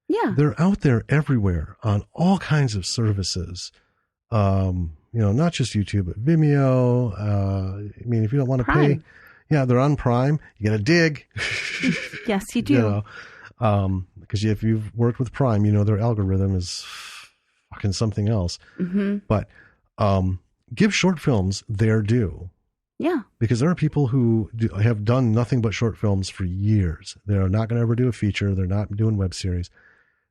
Speaker 2: Yeah.
Speaker 1: They're out there everywhere on all kinds of services. Not just YouTube, but Vimeo. I mean, if you don't want to pay, they're on Prime. You got to dig.
Speaker 2: Yes, you do.
Speaker 1: Because if you've worked with Prime, their algorithm is fucking something else. But give short films their due.
Speaker 2: Yeah.
Speaker 1: Because there are people who have done nothing but short films for years. They're not going to ever do a feature. They're not doing web series.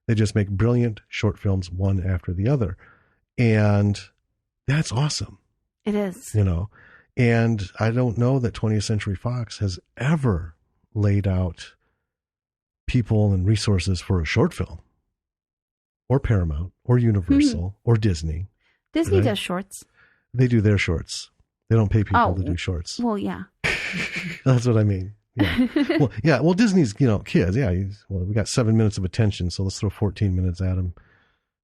Speaker 1: They just make brilliant short films one after the other. And that's awesome.
Speaker 2: It is.
Speaker 1: And I don't know that 20th Century Fox has ever laid out people and resources for a short film, or Paramount, or Universal, or Disney.
Speaker 2: Disney does shorts. They
Speaker 1: do their shorts. They don't pay people to do shorts.
Speaker 2: Well, yeah.
Speaker 1: That's what I mean. Yeah. Well, Disney's, kids. Yeah. We got 7 minutes of attention, so let's throw 14 minutes at them.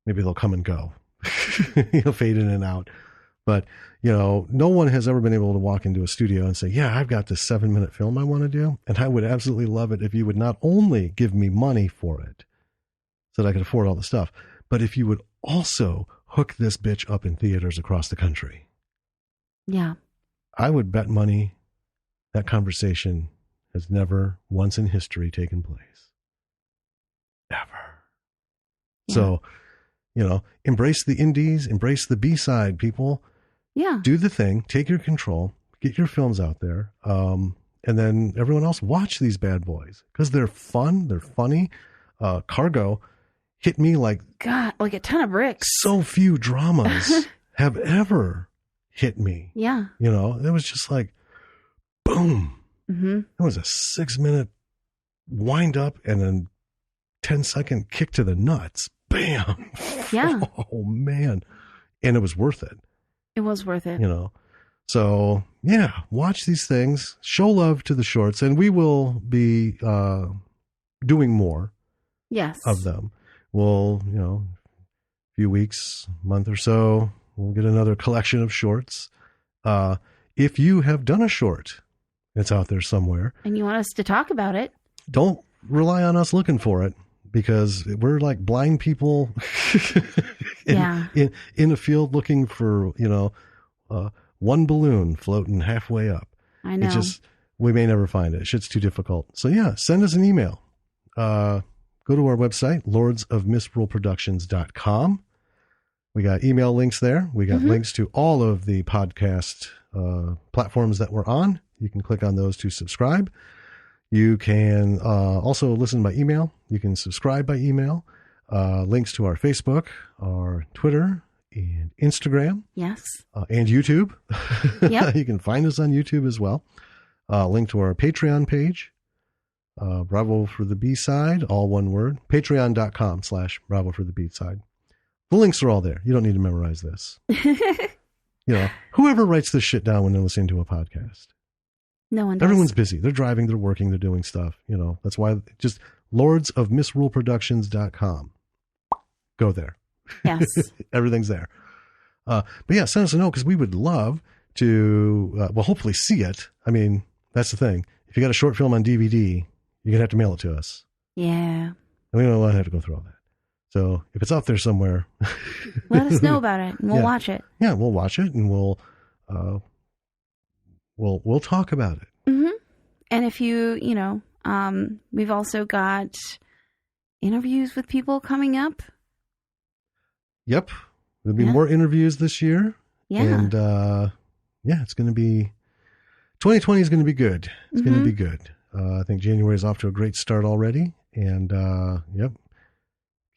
Speaker 1: Maybe they'll come and go, fade in and out. But, no one has ever been able to walk into a studio and say, yeah, I've got this 7-minute film I want to do. And I would absolutely love it if you would not only give me money for it so that I could afford all the stuff, but if you would also hook this bitch up in theaters across the country.
Speaker 2: Yeah. I
Speaker 1: would bet money that conversation has never once in history taken place. Ever. Yeah. So, embrace the indies, embrace the B-side, people.
Speaker 2: Yeah.
Speaker 1: Do the thing, take your control, get your films out there. And then everyone else watch these bad boys because they're fun. They're funny. Cargo hit me like
Speaker 2: a ton of bricks.
Speaker 1: So few dramas have ever hit me.
Speaker 2: Yeah.
Speaker 1: It was just like, boom.
Speaker 2: Mm-hmm.
Speaker 1: It was a 6-minute wind up and then 10-second kick to the nuts. Bam.
Speaker 2: Yeah.
Speaker 1: Oh, man. And it was worth it.
Speaker 2: It was worth it.
Speaker 1: You know, so yeah, watch these things, show love to the shorts, and we will be doing more
Speaker 2: Yes.
Speaker 1: of them. We'll, you know, a few weeks, month or so, we'll get another collection of shorts. If you have done a short, it's out there somewhere,
Speaker 2: and you want us to talk about it,
Speaker 1: don't rely on us looking for it, because we're like blind people in a field looking for, you know, one balloon floating halfway up.
Speaker 2: I know.
Speaker 1: We may never find it. Shit's too difficult. So yeah, send us an email. Go to our website, lordsofmisruleproductions.com. We got email links there. We got links to all of the podcast platforms that we're on. You can click on those to subscribe. You can also listen by email. You can subscribe by email. Links to our Facebook, our Twitter, and Instagram.
Speaker 2: Yes.
Speaker 1: And YouTube.
Speaker 2: Yep.
Speaker 1: You can find us on YouTube as well. Link to our Patreon page. Bravo for the B-side, all one word. Patreon.com/Bravo for the B-side. The links are all there. You don't need to memorize this. You know, whoever writes this shit down when they're listening to a podcast.
Speaker 2: No one does.
Speaker 1: Everyone's busy. They're driving, they're working, they're doing stuff. You know, that's why just lordsofmisruleproductions.com. Go there.
Speaker 2: Yes.
Speaker 1: Everything's there. But yeah, send us a note, because we would love to, hopefully see it. I mean, that's the thing. If you got a short film on DVD, you're going to have to mail it to us.
Speaker 2: Yeah.
Speaker 1: And we don't want to have to go through all that. So if it's out there somewhere,
Speaker 2: let us know about it and we'll watch it.
Speaker 1: Yeah, we'll watch it and we'll talk about it.
Speaker 2: Mm-hmm. And if you know, we've also got interviews with people coming up.
Speaker 1: Yep. There'll be more interviews this year.
Speaker 2: Yeah.
Speaker 1: And it's going to be, 2020 is going to be good. It's going to be good. I think January is off to a great start already. And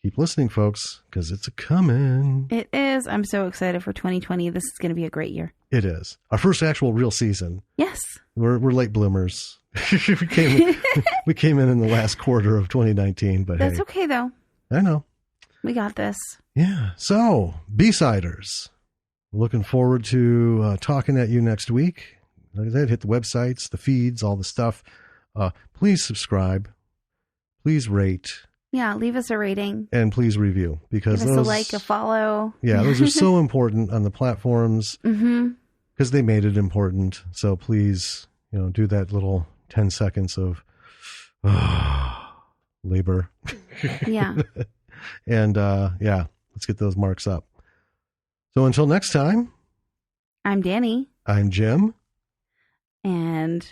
Speaker 1: keep listening, folks, because it's a coming.
Speaker 2: It is. I'm so excited for 2020. This is going to be a great year.
Speaker 1: It is. Our first actual real season.
Speaker 2: Yes.
Speaker 1: We're late bloomers. we came in the last quarter of 2019, but
Speaker 2: that's okay though.
Speaker 1: I know.
Speaker 2: We got this.
Speaker 1: Yeah. So, B-siders, looking forward to talking at you next week. Like I said, hit the websites, the feeds, all the stuff. Please subscribe. Please rate.
Speaker 2: Yeah, leave us a rating.
Speaker 1: And please review, because
Speaker 2: give us a like, a follow.
Speaker 1: Yeah, those are so important on the platforms, because they made it important. So please, you know, do that little 10 seconds of labor.
Speaker 2: Yeah.
Speaker 1: And let's get those marks up. So until next time,
Speaker 2: I'm Danny.
Speaker 1: I'm Jim.
Speaker 2: And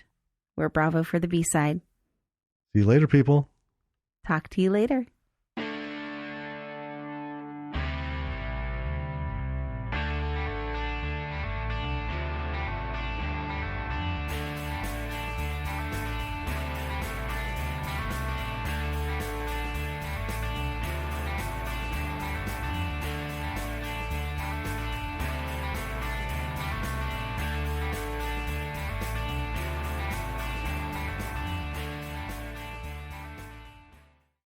Speaker 2: we're Bravo for the B-side.
Speaker 1: See you later, people.
Speaker 2: Talk to you later.